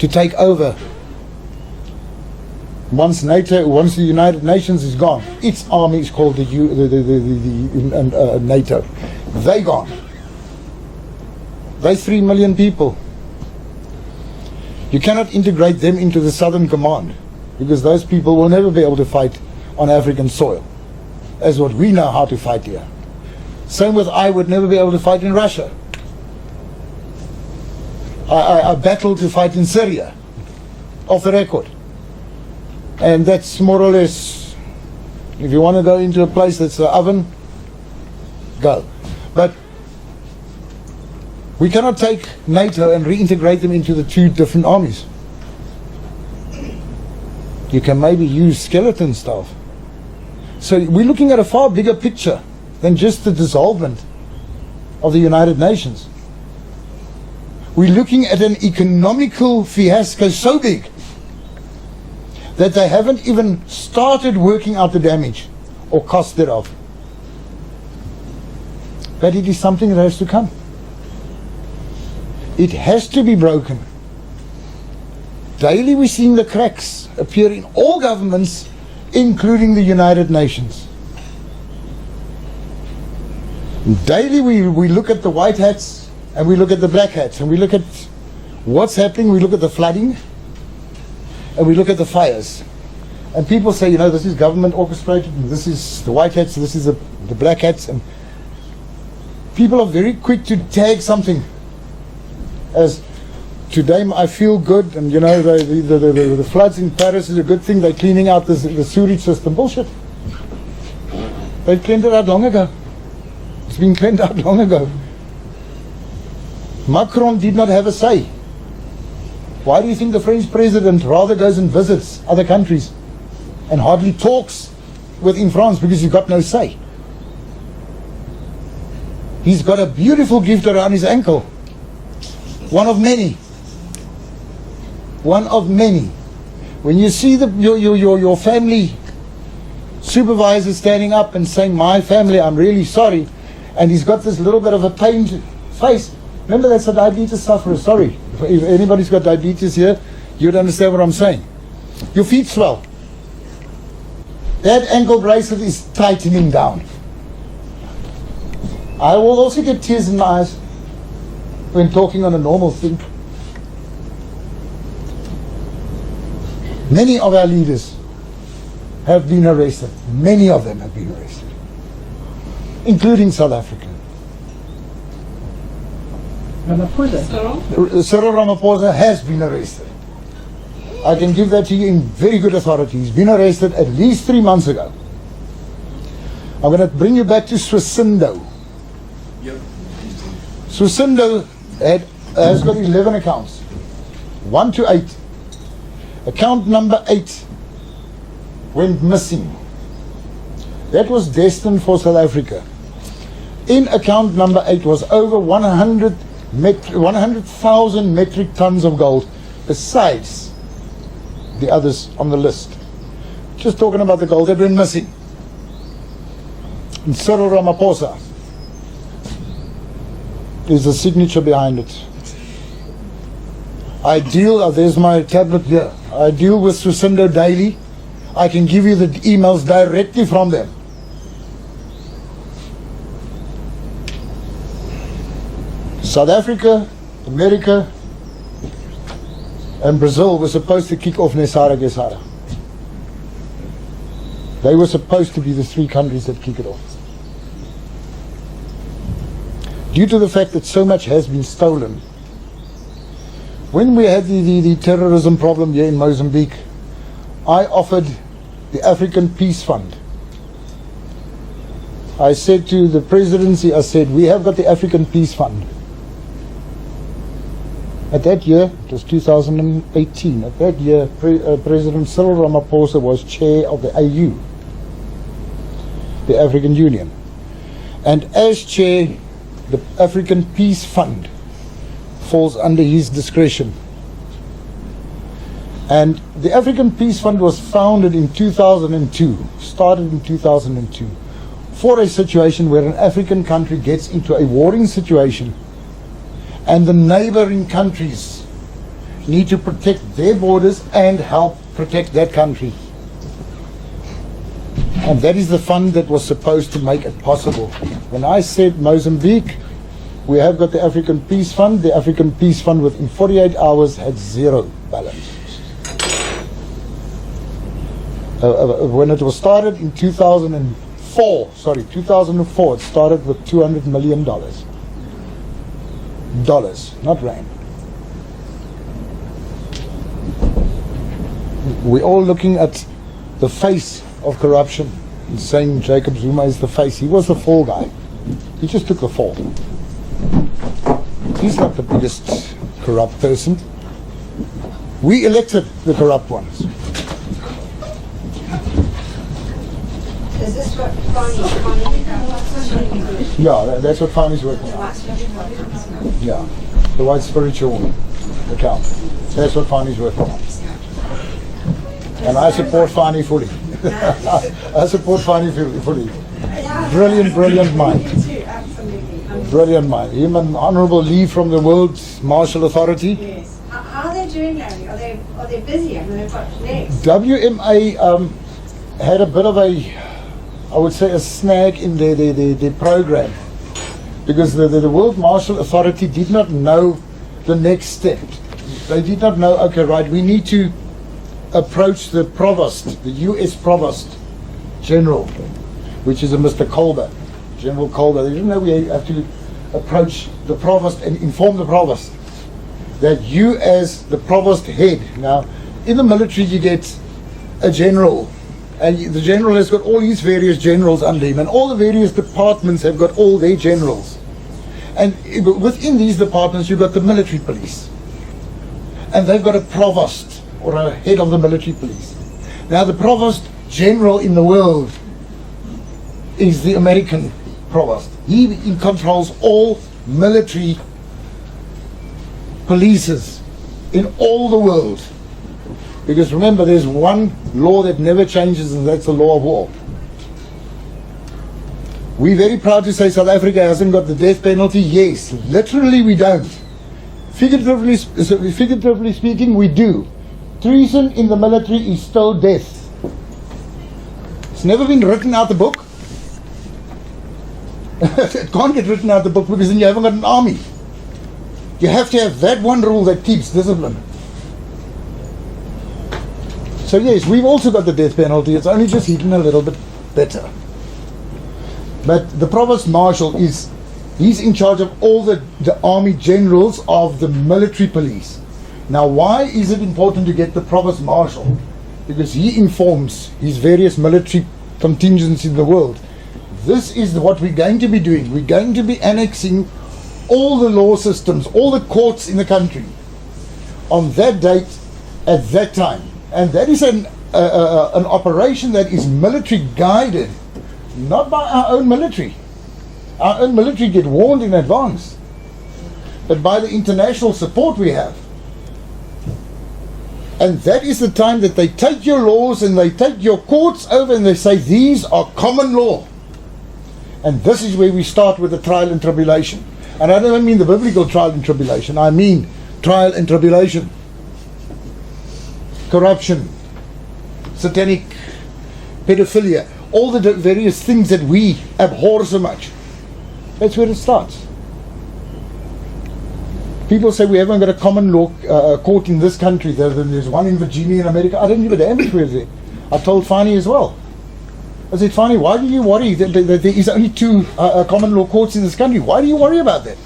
To take over. Once the United Nations is gone, its army is called NATO. They gone. They 3 million people. You cannot integrate them into the Southern Command, because those people will never be able to fight on African soil as what we know how to fight here. Same with I would never be able to fight in Russia. I battled to fight in Syria, off the record. And that's more or less, if you want to go into a place that's an oven, go. But we cannot take NATO and reintegrate them into the two different armies. You can maybe use skeleton staff. So we're looking at a far bigger picture than just the dissolvement of the United Nations. We're looking at an economical fiasco so big that they haven't even started working out the damage or cost thereof. But it is something that has to come. It has to be broken. Daily we're seeing the cracks appear in all governments, including the United Nations. Daily we look at the white hats and we look at the black hats, and we look at what's happening. We look at the flooding and we look at the fires. And people say, you know, this is government orchestrated, and this is the white hats, this is the black hats. And people are very quick to tag something as, today I feel good, and you know, the floods in Paris is a good thing, they're cleaning out the sewage system. Bullshit. They cleaned it out long ago. It's been cleaned out long ago. Macron did not have a say. Why do you think the French president rather goes and visits other countries and hardly talks within France? Because he's got no say. He's got a beautiful gift around his ankle. One of many. One of many. When you see your family supervisor standing up and saying, my family, I'm really sorry, and he's got this little bit of a pained face. Remember, that's a diabetes sufferer. Sorry. If anybody's got diabetes here, you'd understand what I'm saying. Your feet swell. That ankle bracelet is tightening down. I will also get tears in my eyes when talking on a normal thing. Many of our leaders have been arrested. Many of them have been arrested, including South Africa. Cyril Ramaphosa has been arrested. I can give that to you in very good authority. He's been arrested at least 3 months ago. I'm going to bring you back to Swissindo. Yep. Swissindo has got 11 accounts. 1 to 8. Account number 8 went missing. That was destined for South Africa. In account number 8 was over 100,000 metric tons of gold, besides the others on the list. Just talking about the gold that went missing. And Cyril Ramaphosa is the signature behind it. There's my tablet here. I deal with Swissindo daily. I can give you the emails directly from them. South Africa, America, and Brazil were supposed to kick off Nesara Gesara. They were supposed to be the three countries that kick it off. Due to the fact that so much has been stolen, when we had the terrorism problem here in Mozambique, I offered the African Peace Fund. I said to the presidency, I said, we have got the African Peace Fund. At that year, it was 2018, at that year, President Cyril Ramaphosa was chair of the AU, the African Union. And as chair, the African Peace Fund falls under his discretion. And the African Peace Fund was founded in 2002, started in 2002, for a situation where an African country gets into a warring situation and the neighboring countries need to protect their borders and help protect that country. And that is the fund that was supposed to make it possible. When I said Mozambique, we have got the African Peace Fund. The African Peace Fund within 48 hours had zero balance. When it was started in 2004, it started with $200 million. Dollars, not rand. We're all looking at the face of corruption and saying Jacob Zuma is the face. He was the fall guy. He just took the fall. He's not the biggest corrupt person. We elected the corrupt ones. Is this what Fani? Yeah, that's what Fani's working on. Yeah, the white spiritual account. That's what Fani's working on. And I support Fani fully. I support Fani fully. Brilliant mind. Brilliant mind. Him and Honourable Lee from the World Martial Authority. Yes. How are they doing, Larry? Are they busy? I mean, they've got legs. WMA had a bit of I would say a snag in their program, because the World Martial Authority did not know the next step. They did not know, okay, right, we need to approach the Provost, the US Provost General, which is a Mr. Colber, General Colber. They didn't know we have to approach the Provost and inform the Provost that you as the Provost head, now in the military you get a general, and the general has got all his various generals under him, and all the various departments have got all their generals. And within these departments you've got the military police, and they've got a provost or a head of the military police. Now the provost general in the world is the American provost. He controls all military polices in all the world. Because remember, there's one law that never changes, and that's the law of war. We're very proud to say South Africa hasn't got the death penalty. Yes, literally we don't. Figuratively speaking, we do. Treason in the military is still death. It's never been written out the book. It can't get written out the book, because then you haven't got an army. You have to have that one rule that keeps discipline. So yes, we've also got the death penalty. It's only just hidden a little bit better. But the Provost Marshal he's in charge of all the army generals of the military police. Now why is it important to get the Provost Marshal? Because he informs his various military contingents in the world. This is what we're going to be doing. We're going to be annexing all the law systems, all the courts in the country on that date, at that time. And that is an operation that is military guided, not by our own military. Our own military get warned in advance, but by the international support we have. And that is the time that they take your laws and they take your courts over and they say these are common law. And this is where we start with the trial and tribulation. And I don't mean the biblical trial and tribulation, I mean trial and tribulation. Corruption, satanic, pedophilia, all the various things that we abhor so much. That's where it starts. People say we haven't got a common law court in this country. There's one in Virginia in America. I don't give a damn if we're there. I told Fani as well. I said, Fani, why do you worry that there is only two common law courts in this country? Why do you worry about that?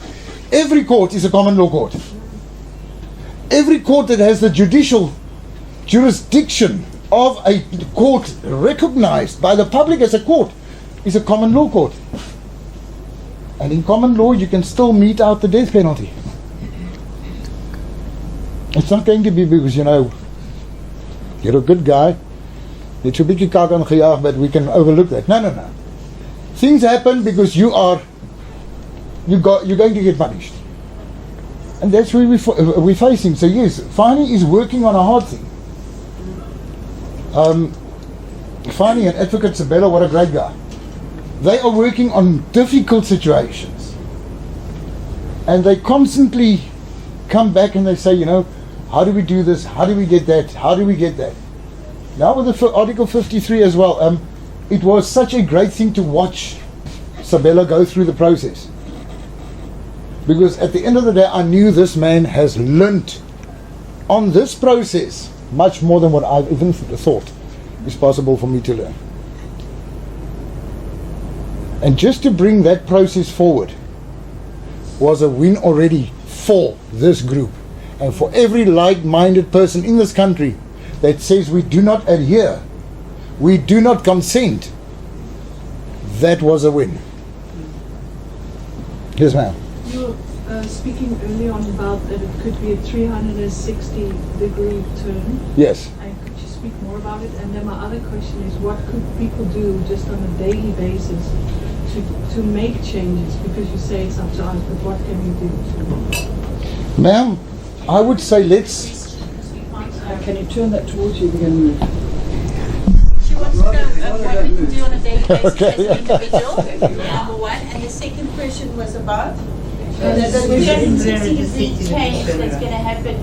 Every court is a common law court. Every court that has the judicial jurisdiction of a court recognized by the public as a court is a common law court. And in common law you can still mete out the death penalty. It's not going to be because, you know, you're a good guy, but we can overlook that. No. Things happen because you're going to get punished. And that's where we're facing. So yes, Fani is working on a hard thing. Fani and Advocate Sabella, what a great guy. They are working on difficult situations. And they constantly come back and they say, you know, how do we do this? How do we get that? How do we get that? Now with the Article 53 as well, it was such a great thing to watch Sabella go through the process. Because at the end of the day, I knew this man has learnt on this process much more than what I've even thought is possible for me to learn. And just to bring that process forward was a win already for this group and for every like-minded person in this country that says we do not adhere, we do not consent. That was a win. Yes, ma'am. You were speaking earlier on about that it could be a 360-degree turn. Yes. And could you speak more about it? And then my other question is, what could people do just on a daily basis to make changes? Because you say it's up to us, but what can we do? Ma'am, I would say let's... Can you turn that towards you? We're going to move. She wants to know what we can do on a daily basis Okay, as an individual, number one. And the second question was about the 360-degree change that's going to happen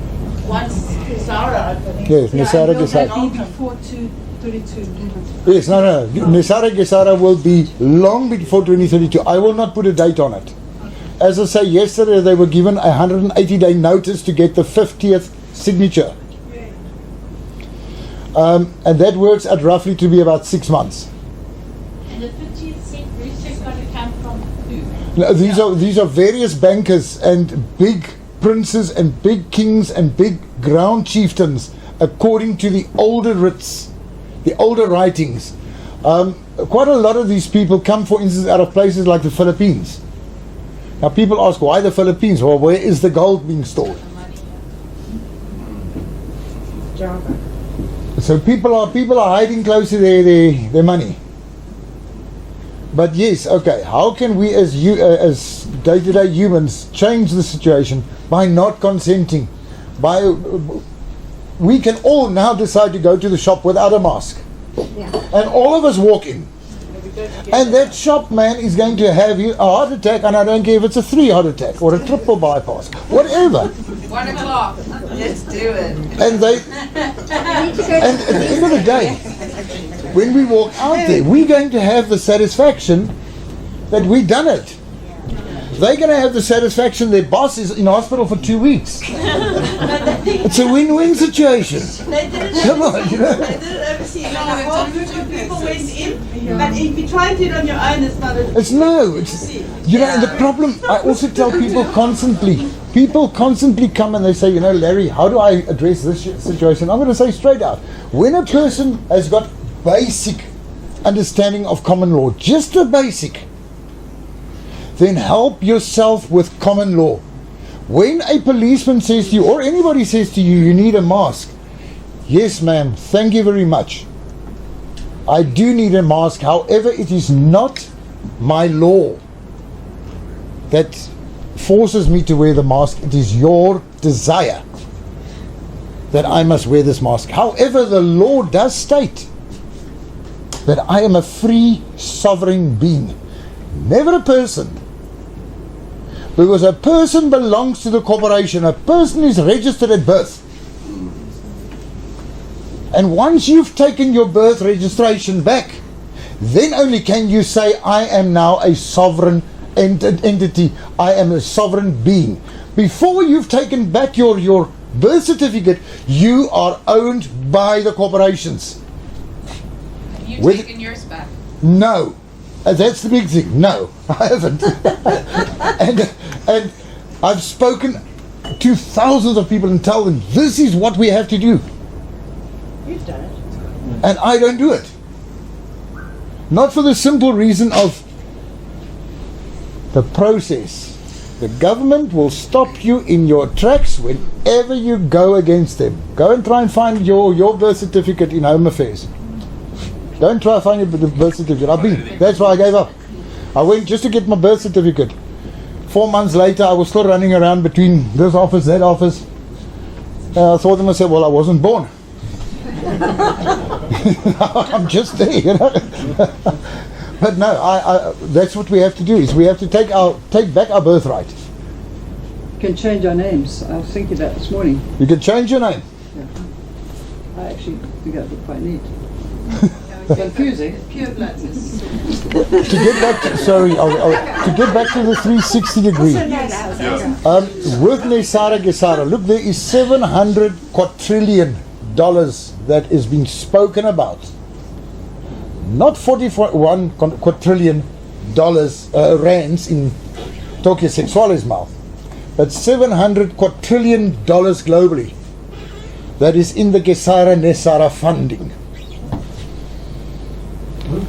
once Nisara. Yes, Nisara Will that Gesara. be before 2032? Yes, no. Nisara Gesara will be long before 2032. I will not put a date on it. As I say, yesterday they were given a 180-day notice to get the 50th signature. And that works at roughly to be about 6 months. And the 50th signature is going to come from who? Now, these are various bankers and big princes and big kings and big ground chieftains according to the older writs, the older writings. Quite a lot of these people come, for instance, out of places like the Philippines. Now people ask, why the Philippines? Well, where is the gold being stored? Java. So people are hiding close to their money. But yes, okay, how can we as day-to-day humans change the situation? By not consenting. We can all now decide to go to the shop without a mask. Yeah. And all of us walk in. And that shop man is going to have you a heart attack, and I don't care if it's a 3 heart attack or a triple bypass, whatever. 1 o'clock. Let's do it. And at the end of the day, when we walk out there, we're going to have the satisfaction that we've done it. They're going to have the satisfaction their boss is in hospital for 2 weeks. It's a win-win situation. Come on, you know. They did it overseas. And a whole group of people went in. But if you try to do it on your own, it's not a... It's you know, and the problem, I also tell people constantly come and they say, you know, Larry, how do I address this situation? I'm going to say straight out, when a person has got basic understanding of common law, just the basic, then help yourself with common law. When a policeman says to you, or anybody says to you, you need a mask. Yes, ma'am, thank you very much. I do need a mask. However, it is not my law that forces me to wear the mask. It is your desire that I must wear this mask. However, the law does state that I am a free, sovereign being. never a person. Because a person belongs to the corporation. A person is registered at birth. And once you've taken your birth registration back, then only can you say, I am now a sovereign entity. I am a sovereign being. Before you've taken back your birth certificate, you are owned by the corporations. Have you taken yours back? No. That's the big thing. No, I haven't. and I've spoken to thousands of people and tell them, this is what we have to do. You've done it. And I don't do it. Not for the simple reason of the process. The government will stop you in your tracks whenever you go against them. Go and try and find your birth certificate in Home Affairs. Don't try to find your birth certificate. That's why I gave up. I went just to get my birth certificate. 4 months later, I was still running around between this office, that office. I thought to myself, well, I wasn't born. I'm just there, you know. But no, that's what we have to do. Is we have to take back our birthright. You can change our names. I was thinking that this morning. You can change your name. Yeah. I actually think that would be quite neat. Confusing. Pure blood. To get back to, to get back to the 360 degree. With Nesara Gesara, look, there is $700 quadrillion that is being spoken about. Not 41 quadrillion rands in Tokyo Sexuale's mouth, but $700 quadrillion globally that is in the Gesara Nesara funding.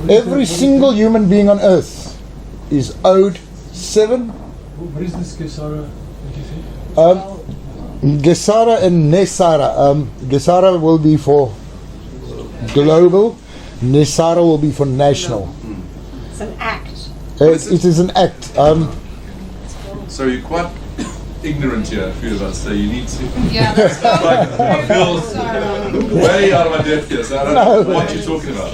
Every single human being on earth is owed What is this Gesara that you say? Gesara and Nesara. Gesara will be for global, Nesara will be for national. It's an act. It is an act. So you're quite ignorant here, a few of us, so you need to... Yeah, let's go. I feel way out of my depth here, so I don't know what you're talking about.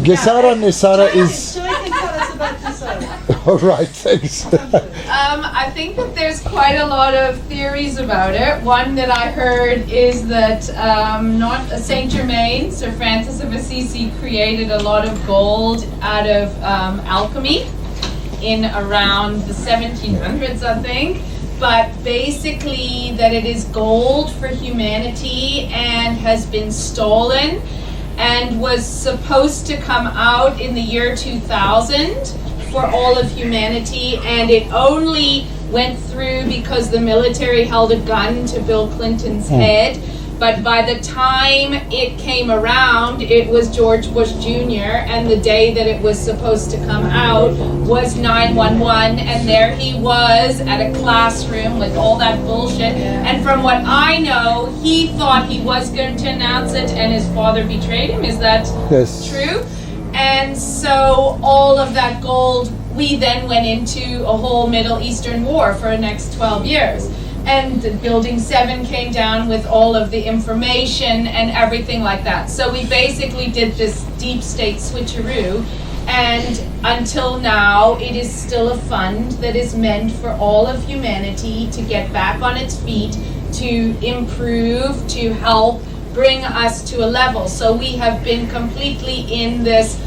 Gesara Nesara is... So you can tell us about this. All right, thanks. I think that there's quite a lot of theories about it. One that I heard is that not Saint Germain, Sir Francis of Assisi, created a lot of gold out of alchemy in around the 1700s, I think. But basically that it is gold for humanity and has been stolen and was supposed to come out in the year 2000 for all of humanity, and it only went through because the military held a gun to Bill Clinton's head. But by the time it came around, it was George Bush Jr., and the day that it was supposed to come out was 9/11, and there he was at a classroom with all that bullshit. And from what I know, he thought he was going to announce it, and his father betrayed him. Is that true? And so all of that gold, we then went into a whole Middle Eastern war for the next 12 years. And Building 7 came down with all of the information and everything like that. So we basically did this deep state switcheroo, and until now it is still a fund that is meant for all of humanity to get back on its feet, to improve, to help bring us to a level. So we have been completely in this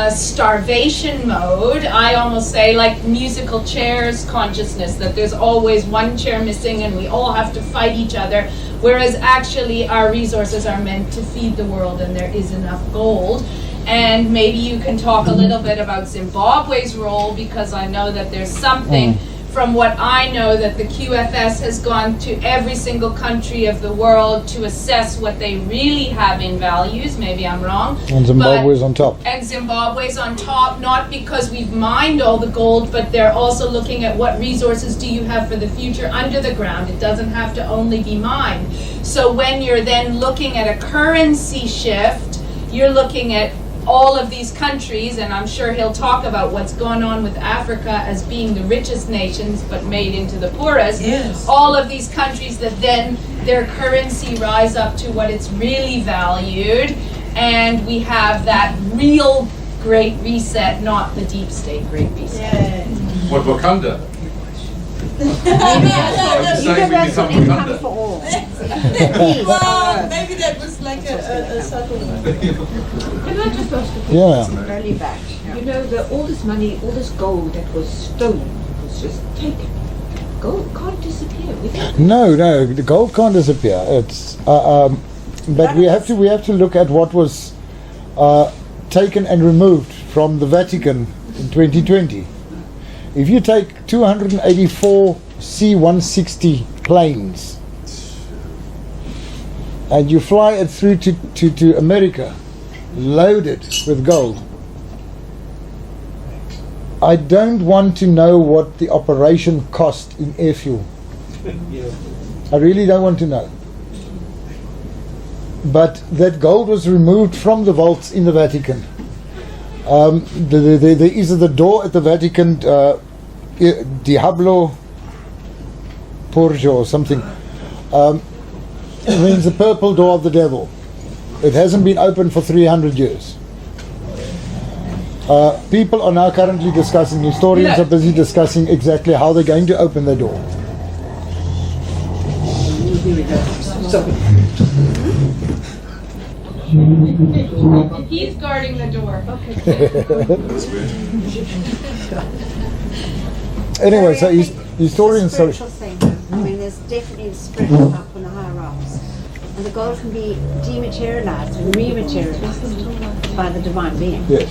starvation mode. I almost say like musical chairs consciousness, that there's always one chair missing and we all have to fight each other, whereas actually our resources are meant to feed the world and there is enough gold. And maybe you can talk a little bit about Zimbabwe's role, because I know that there's something from what I know that the QFS has gone to every single country of the world to assess what they really have in values. Maybe I'm wrong. And Zimbabwe's on top. And Zimbabwe's on top, not because we've mined all the gold, but they're also looking at what resources do you have for the future under the ground. It doesn't have to only be mined. So when you're then looking at a currency shift, you're looking at all of these countries, and I'm sure he'll talk about what's going on with Africa as being the richest nations but made into the poorest. Yes. All of these countries that then their currency rise up to what it's really valued, and we have that real Great Reset, not the deep state Great Reset. What, Wakanda? I'm just saying we Universal become income Wakanda. for all. Well, maybe that was like a subtle one. Can I just ask a question? Yeah. Early back. You know, all this money, all this gold that was stolen was just taken. Gold can't disappear. No, the gold can't disappear. It's but we have to look at what was taken and removed from the Vatican in 2020. If you take 284 C-160 planes and you fly it through to America, loaded with gold, I don't want to know what the operation cost in air fuel. I really don't want to know. But that gold was removed from the vaults in the Vatican. There is the door at the Vatican, Diablo Porjo or something. It means the purple door of the devil. It hasn't been opened for 300 years. People are now currently discussing, historians are busy discussing exactly how they're going to open the door. Here we go. So, He's guarding the door. Anyway, so historians... It's a spiritual thing. I mean, there's definitely a spiritual up on the higher ups. And the gold can be dematerialized and rematerialized by the divine being. Yes.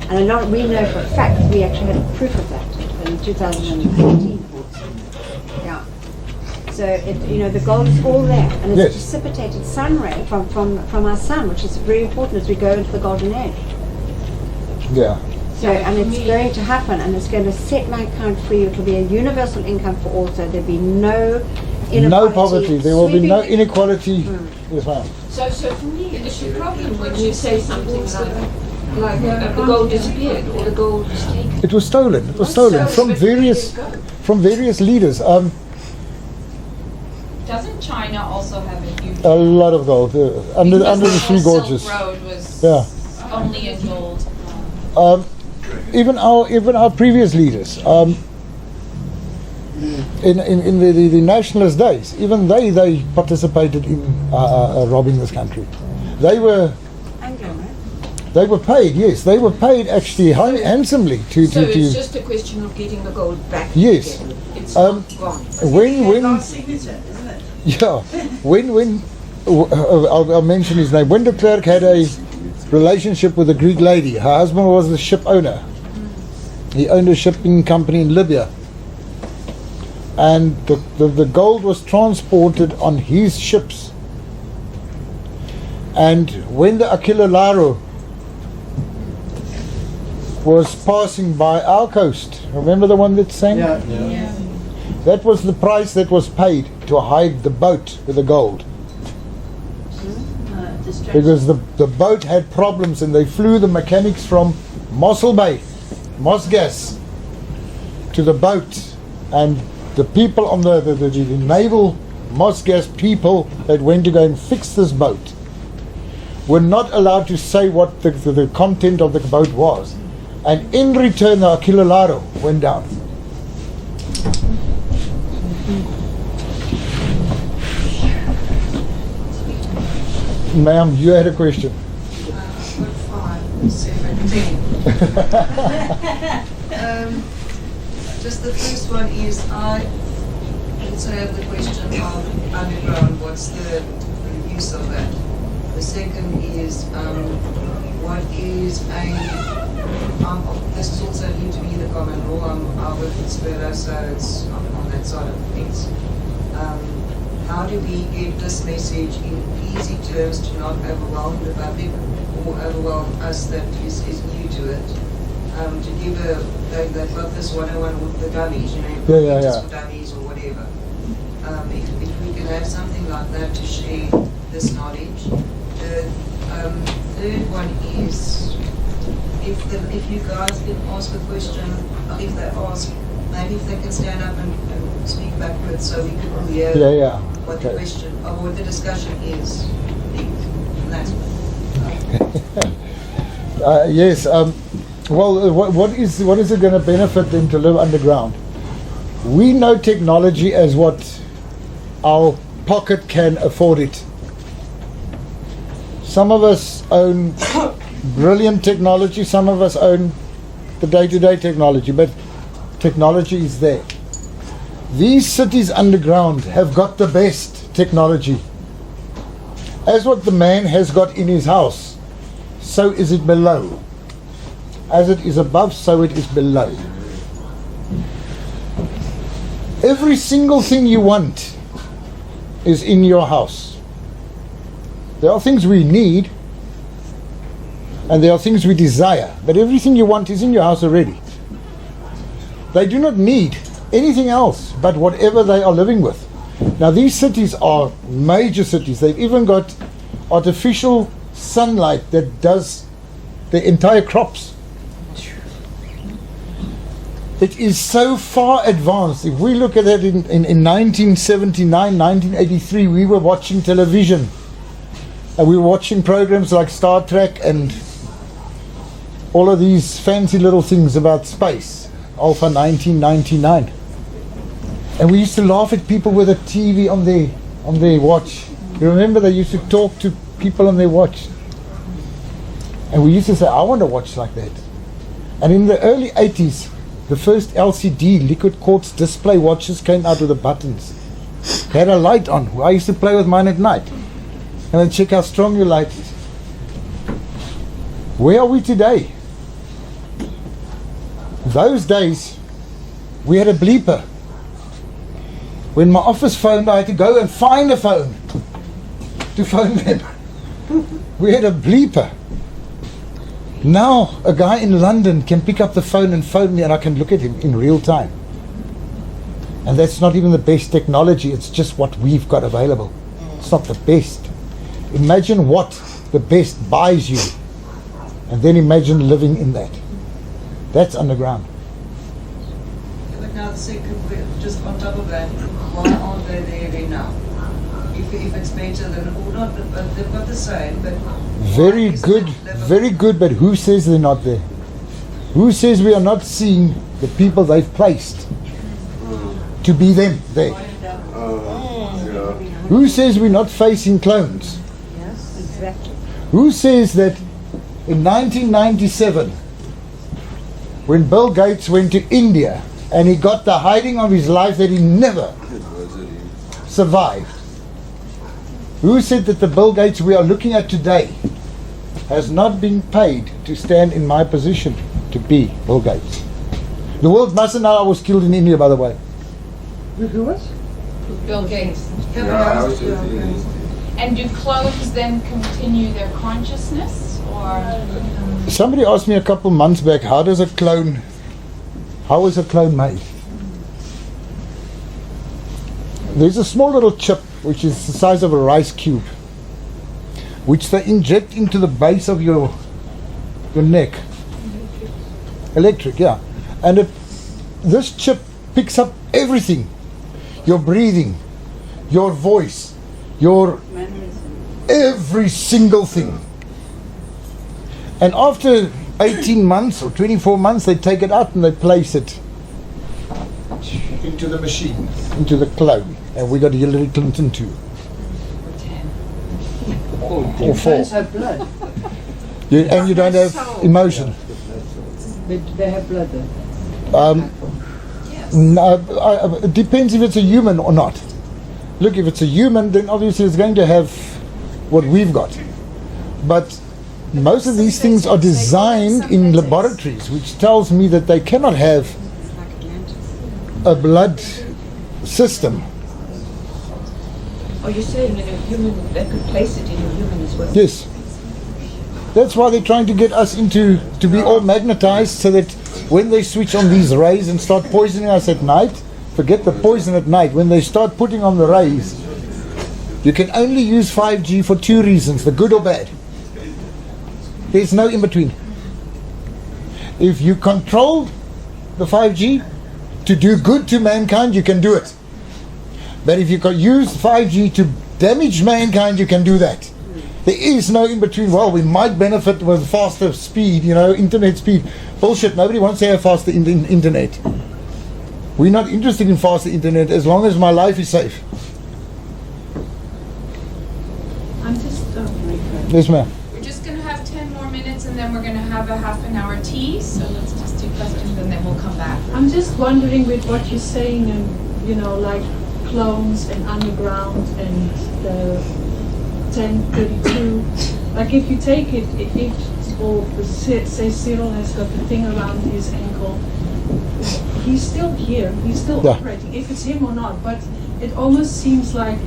And we know for a fact that we actually had proof of that in 2018. Yeah. So the gold is all there, and it's a precipitated sun ray from our sun, which is very important as we go into the golden age. Yeah. So, and it's going to happen, and it's going to set mankind free. It will be a universal income for all, so there'll be no inequality. No poverty. There will be no inequality. Yes, ma'am. So for me, it's a problem when you say something like the gold disappeared or the gold was taken. It was stolen. It was stolen from various leaders. Doesn't China also have a huge... A lot of gold under the Three Gorges. Silk Road was only in gold. Even our previous leaders, in the nationalist days, even they participated in robbing this country. They were paid. Yes, they were paid actually handsomely to. So it's just a question of getting the gold back. Yes. Again. It's not gone. Last signature, isn't it? Yeah, when I'll mention his name. When de Klerk had a relationship with a Greek lady, her husband was the ship owner. He owned a shipping company in Libya, and the gold was transported on his ships. And when the Aquila Laro was passing by our coast, remember the one that sank? yeah. That was the price that was paid to hide the boat with the gold. Because the boat had problems, and they flew the mechanics from Mossel Bay, Mosgas, to the boat. And the people on the naval Mosgas people that went to go and fix this boat were not allowed to say what the content of the boat was. And in return, the Aquila Laro went down. Ma'am, you had a question. 5, 7, 10. Just the first one is, I also have the question of underground, what's the use of that? The second is, what is this is also new to me, the common law. I work in Swissindo, so it's on that side of the fence. How do we get this message in easy terms to not overwhelm the public or overwhelm us that is new to it? To give they've got this 101 with the dummies, for dummies or whatever. If we can have something like that to share this knowledge. The third one is, if you guys can ask a question, if they ask, maybe if they can stand up and speak backwards so we can all hear what the question or what the discussion is. And that's Yes. Well, what is it going to benefit them to live underground? We know technology as what our pocket can afford it. Some of us own brilliant technology, some of us own the day-to-day technology, but technology is there. These cities underground have got the best technology. As what the man has got in his house, so is it below. As it is above, so it is below. Every single thing you want is in your house. There are things we need, and there are things we desire, but everything you want is in your house already. They do not need anything else but whatever they are living with. Now these cities are major cities. They've even got artificial sunlight that does the entire crops. It is so far advanced. If we look at it in 1979, 1983, we were watching television. And we were watching programs like Star Trek and all of these fancy little things about space. Alpha 1999. And we used to laugh at people with a TV on their watch. You remember they used to talk to people on their watch. And we used to say, I want to watch like that. And in the early 80s, the first LCD liquid quartz display watches came out with the buttons. They had a light on. I used to play with mine at night. And then check how strong your light is. Where are we today? Those days, we had a bleeper. When my office phoned, I had to go and find a phone to phone them. We had a bleeper. Now, a guy in London can pick up the phone and phone me, and I can look at him in real time. And that's not even the best technology, it's just what we've got available. It's not the best. Imagine what the best buys you, and then imagine living in that. That's underground. But now the second bit, just on top of that, why aren't they there now? If it's better than, or not, but they've got the same, but... Very good, but who says they're not there? Who says we are not seeing the people they've placed to be them there? Who says we're not facing clones? Yes, exactly. Who says that in 1997, when Bill Gates went to India and he got the hiding of his life that he never survived, who said that the Bill Gates we are looking at today has not been paid to stand in my position to be Bill Gates? The world mustn't know I was killed in India, by the way. Who was? Bill Gates. Yeah, And do clones then continue their consciousness, or? Somebody asked me a couple months back, how is a clone made? There's a small little chip which is the size of a rice cube, which they inject into the base of your neck. Electric, yeah. And this chip picks up everything. Your breathing, your voice, your every single thing. And after 18 months or 24 months, they take it out and they place it into the machine, into the clone. And we got Hillary Clinton too. Or 4. Have blood. And you don't have emotion. They have blood though. No, it depends if it's a human or not. Look, if it's a human, then obviously it's going to have what we've got. But most of these things are designed in laboratories, which tells me that they cannot have a blood system. Are you saying in a human, they could place it in a human as well? Yes. That's why they're trying to get us to be all magnetized, so that when they switch on these rays and start poisoning us at night, forget the poison at night, when they start putting on the rays, you can only use 5G for 2 reasons, the good or bad. There's no in between. If you control the 5G to do good to mankind, you can do it. But if you can use 5G to damage mankind, you can do that. There is no in between. Well, we might benefit with faster speed, internet speed. Bullshit. Nobody wants to have faster internet. We're not interested in faster internet as long as my life is safe. I'm just Yes, ma'am. We're just going to have 10 more minutes and then we're going to have a half an hour tea. So let's just do questions and then we'll come back. I'm just wondering with what you're saying, and like clones and underground and the 1032. Like if you take it, say Cyril has got the thing around his ankle, he's still here, he's still operating, if it's him or not. But it almost seems like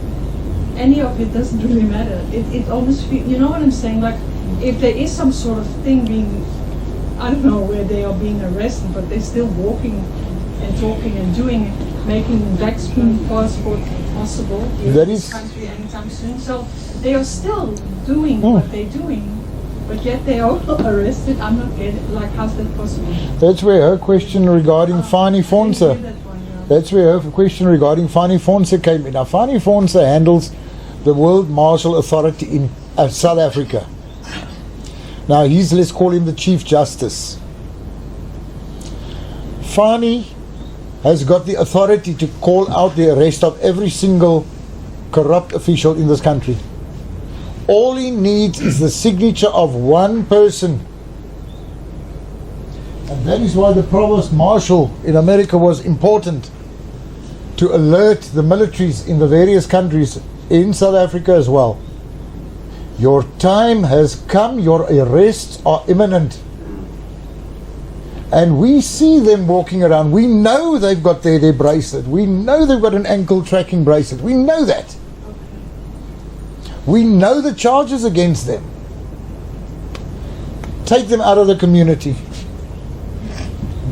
any of it doesn't really matter. It almost feels, you know what I'm saying? Like if there is some sort of thing being, I don't know where they are being arrested, but they're still walking and talking and doing it, making vaccine passport possible in this country anytime soon. So they are still doing what they're doing, but yet they are arrested. I'm not getting, like, how's that possible? That's where her question regarding Fani Fonsa. That's where her question regarding Fani Fonsa came in. Now, Fani Fonsa handles the World Martial Authority in South Africa. Now, let's call him the Chief Justice. Fani has got the authority to call out the arrest of every single corrupt official in this country. All he needs is the signature of one person. And that is why the Provost Marshal in America was important, to alert the militaries in the various countries, in South Africa as well. Your time has come, your arrests are imminent. And we see them walking around. We know they've got their bracelet. We know they've got an ankle tracking bracelet. We know that. We know the charges against them. Take them out of the community.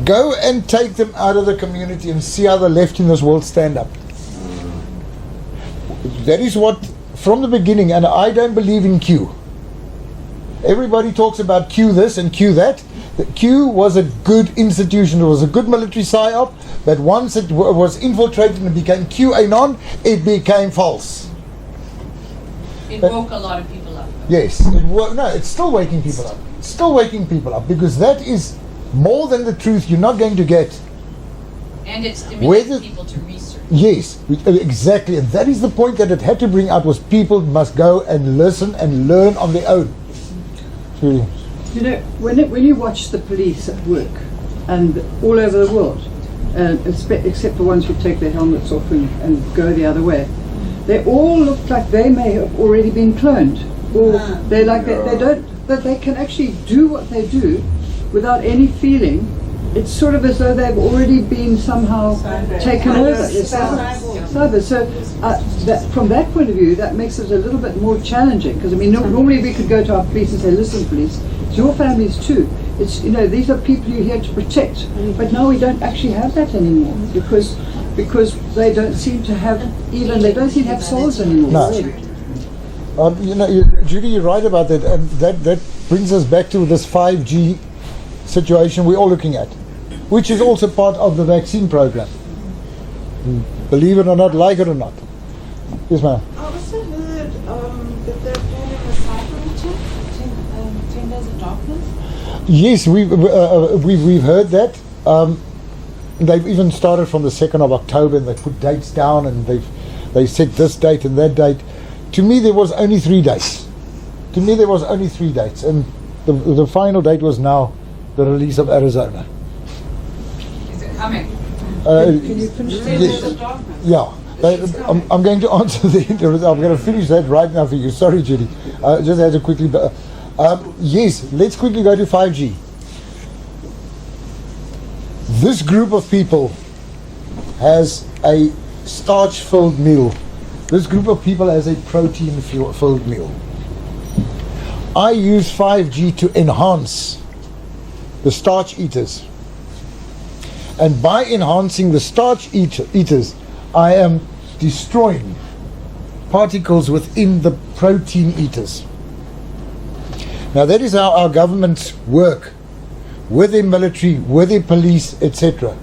Go and take them out of the community and see how the left in this world stand up. That is what, from the beginning, and I don't believe in Q. Everybody talks about Q this and Q that. The Q was a good institution. It was a good military psyop, but once it was infiltrated and became QAnon, it became false. It woke a lot of people up. Yes, it's still waking people up. It's still waking people up, because that is more than the truth you're not going to get. And it stimulates people to research. Yes, exactly. And that is the point that it had to bring out, was people must go and listen and learn on their own. Really. When you watch the police at work, and all over the world, except the ones who take their helmets off and go the other way, they all look like they may have already been cloned, or they don't, that they can actually do what they do without any feeling. It's sort of as though they've already been somehow taken over. Cyber. So from that point of view, that makes it a little bit more challenging, because normally we could go to our police and say, listen, police, it's your families too. It's these are people you're here to protect. But now we don't actually have that anymore, because they don't seem to have souls anymore. No. Judy, you're right about that, and that brings us back to this 5G situation we're all looking at, which is also part of the vaccine program. Believe it or not, like it or not. Yes, ma'am. I also heard that they're planning a cyber attack, 10 Days of Darkness. Yes, we've heard that. They've even started from the 2nd of October, and they put dates down, and they set this date and that date. To me, there was only 3 dates. And the final date was now the release of Arizona. Is it coming? Can you finish Yeah. I'm going to answer I'm going to finish that right now for you. Sorry, Judy. Just had to quickly. Yes, let's quickly go to 5G. This group of people has a starch-filled meal. This group of people has a protein-filled meal. I use 5G to enhance the starch eaters. And by enhancing the starch eaters, I am destroying particles within the protein eaters. Now that is how our governments work, with their military, with their police, etc.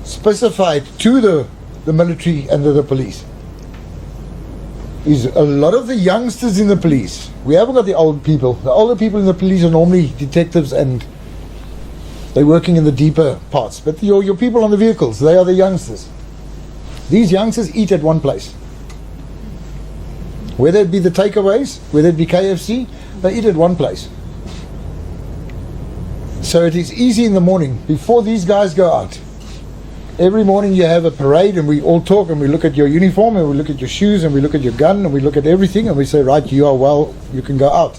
Specified to the military and the police. is a lot of the youngsters in the police. We haven't got the old people. The older people in the police are normally detectives and they're working in the deeper parts. But your people on the vehicles, they are the youngsters. These youngsters eat at one place. Whether it be the takeaways, whether it be KFC, they eat at one place. So it is easy in the morning, before these guys go out. Every morning you have a parade and we all talk and we look at your uniform and we look at your shoes and we look at your gun and we look at everything and we say, right, you are well, you can go out.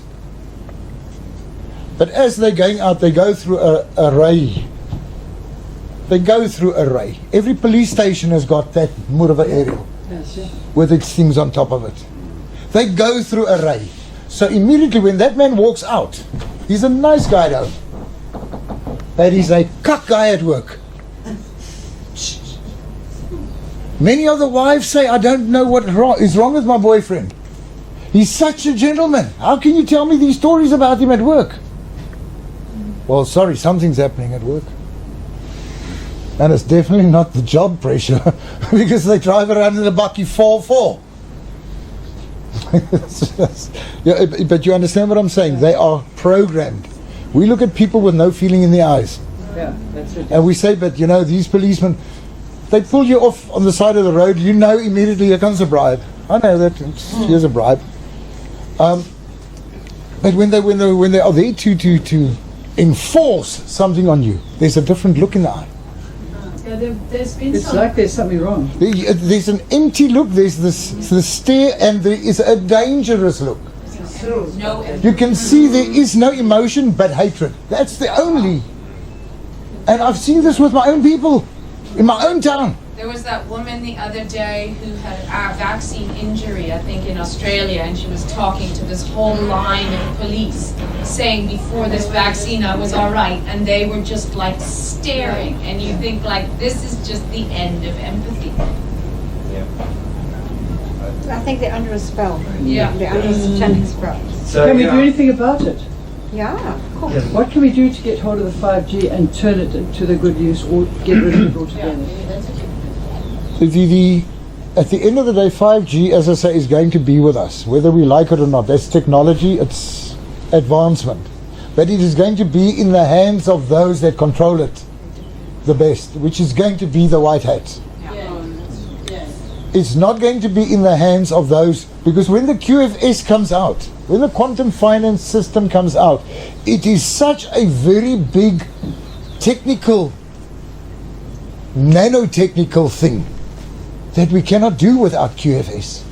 But as they're going out, they go through a array. They go through array. Every police station has got that Murva aerial with its things on top of it. They go through array. So immediately when that man walks out, he's a nice guy though, but he's a cuck guy at work. Many of the wives say, I don't know what is wrong with my boyfriend. He's such a gentleman. How can you tell me these stories about him at work? Well, sorry, something's happening at work. And it's definitely not the job pressure because they drive around in a bakkie 4-4. Yeah, but you understand what I'm saying? They are programmed. We look at people with no feeling in the eyes. Yeah, that's it. And we say, but you know, these policemen, they pull you off on the side of the road, you know immediately here comes a bribe. I know that, here's a bribe. But when they are there to enforce something on you, there's a different look in the eye. Yeah, there's been It's some. like there's something wrong. There's an empty look, there's the stare, and there is a dangerous look. No, You can see there is no emotion but hatred. That's the only. And I've seen this with my own people, in my own town. there was that woman the other day who had a vaccine injury, I think in Australia, and she was talking to this whole line of police saying before this vaccine I was all right, and they were just like staring, and you think like this is just the end of empathy. I think they're under a spell. Yeah. They're under a satanic spell. So, Can we do anything about it? Yeah, of course. What can we do to get hold of the 5G and turn it to the good use or get rid of it altogether? At the end of the day, 5G, as I say, is going to be with us, whether we like it or not. That's technology, it's advancement. But it is going to be in the hands of those that control it the best, which is going to be the white hats. It's not going to be in the hands of those, because when the QFS comes out, when the quantum finance system comes out, it is such a very big technical, nanotechnical thing that we cannot do without QFS.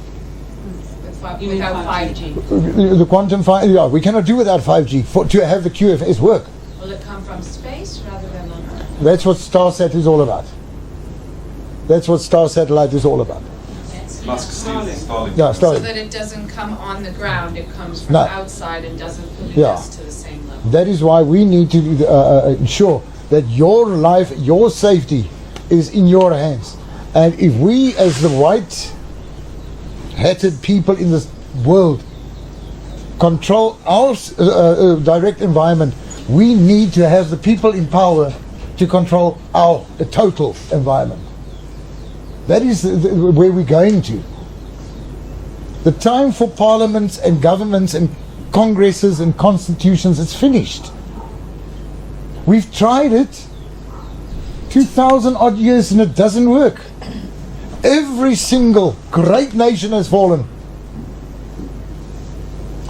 Without 5G. The quantum finance, yeah, we cannot do without 5G to have the QFS work. Will it come from space rather than on Earth? That's what StarSat is all about. That's what Star Satellite is all about. Musk Starlink. Yeah, So Starlink. that it doesn't come on the ground, it comes from No. outside and doesn't put Yeah. us to the same level. That is why we need to ensure that your life, your safety is in your hands. And if we, as the white-hatted people in this world, control our direct environment, we need to have the people in power to control our total environment. That is where we're going to. The time for parliaments and governments and congresses and constitutions is finished. We've tried it 2,000 odd years and it doesn't work. Every single great nation has fallen.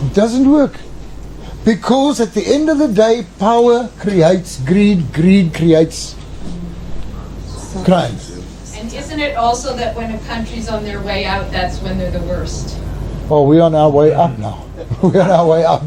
It doesn't work. Because at the end of the day, power creates greed, greed creates crime. And isn't it also that when a country's on their way out, that's when they're the worst? Oh, we're on our way up now. We're on our way up.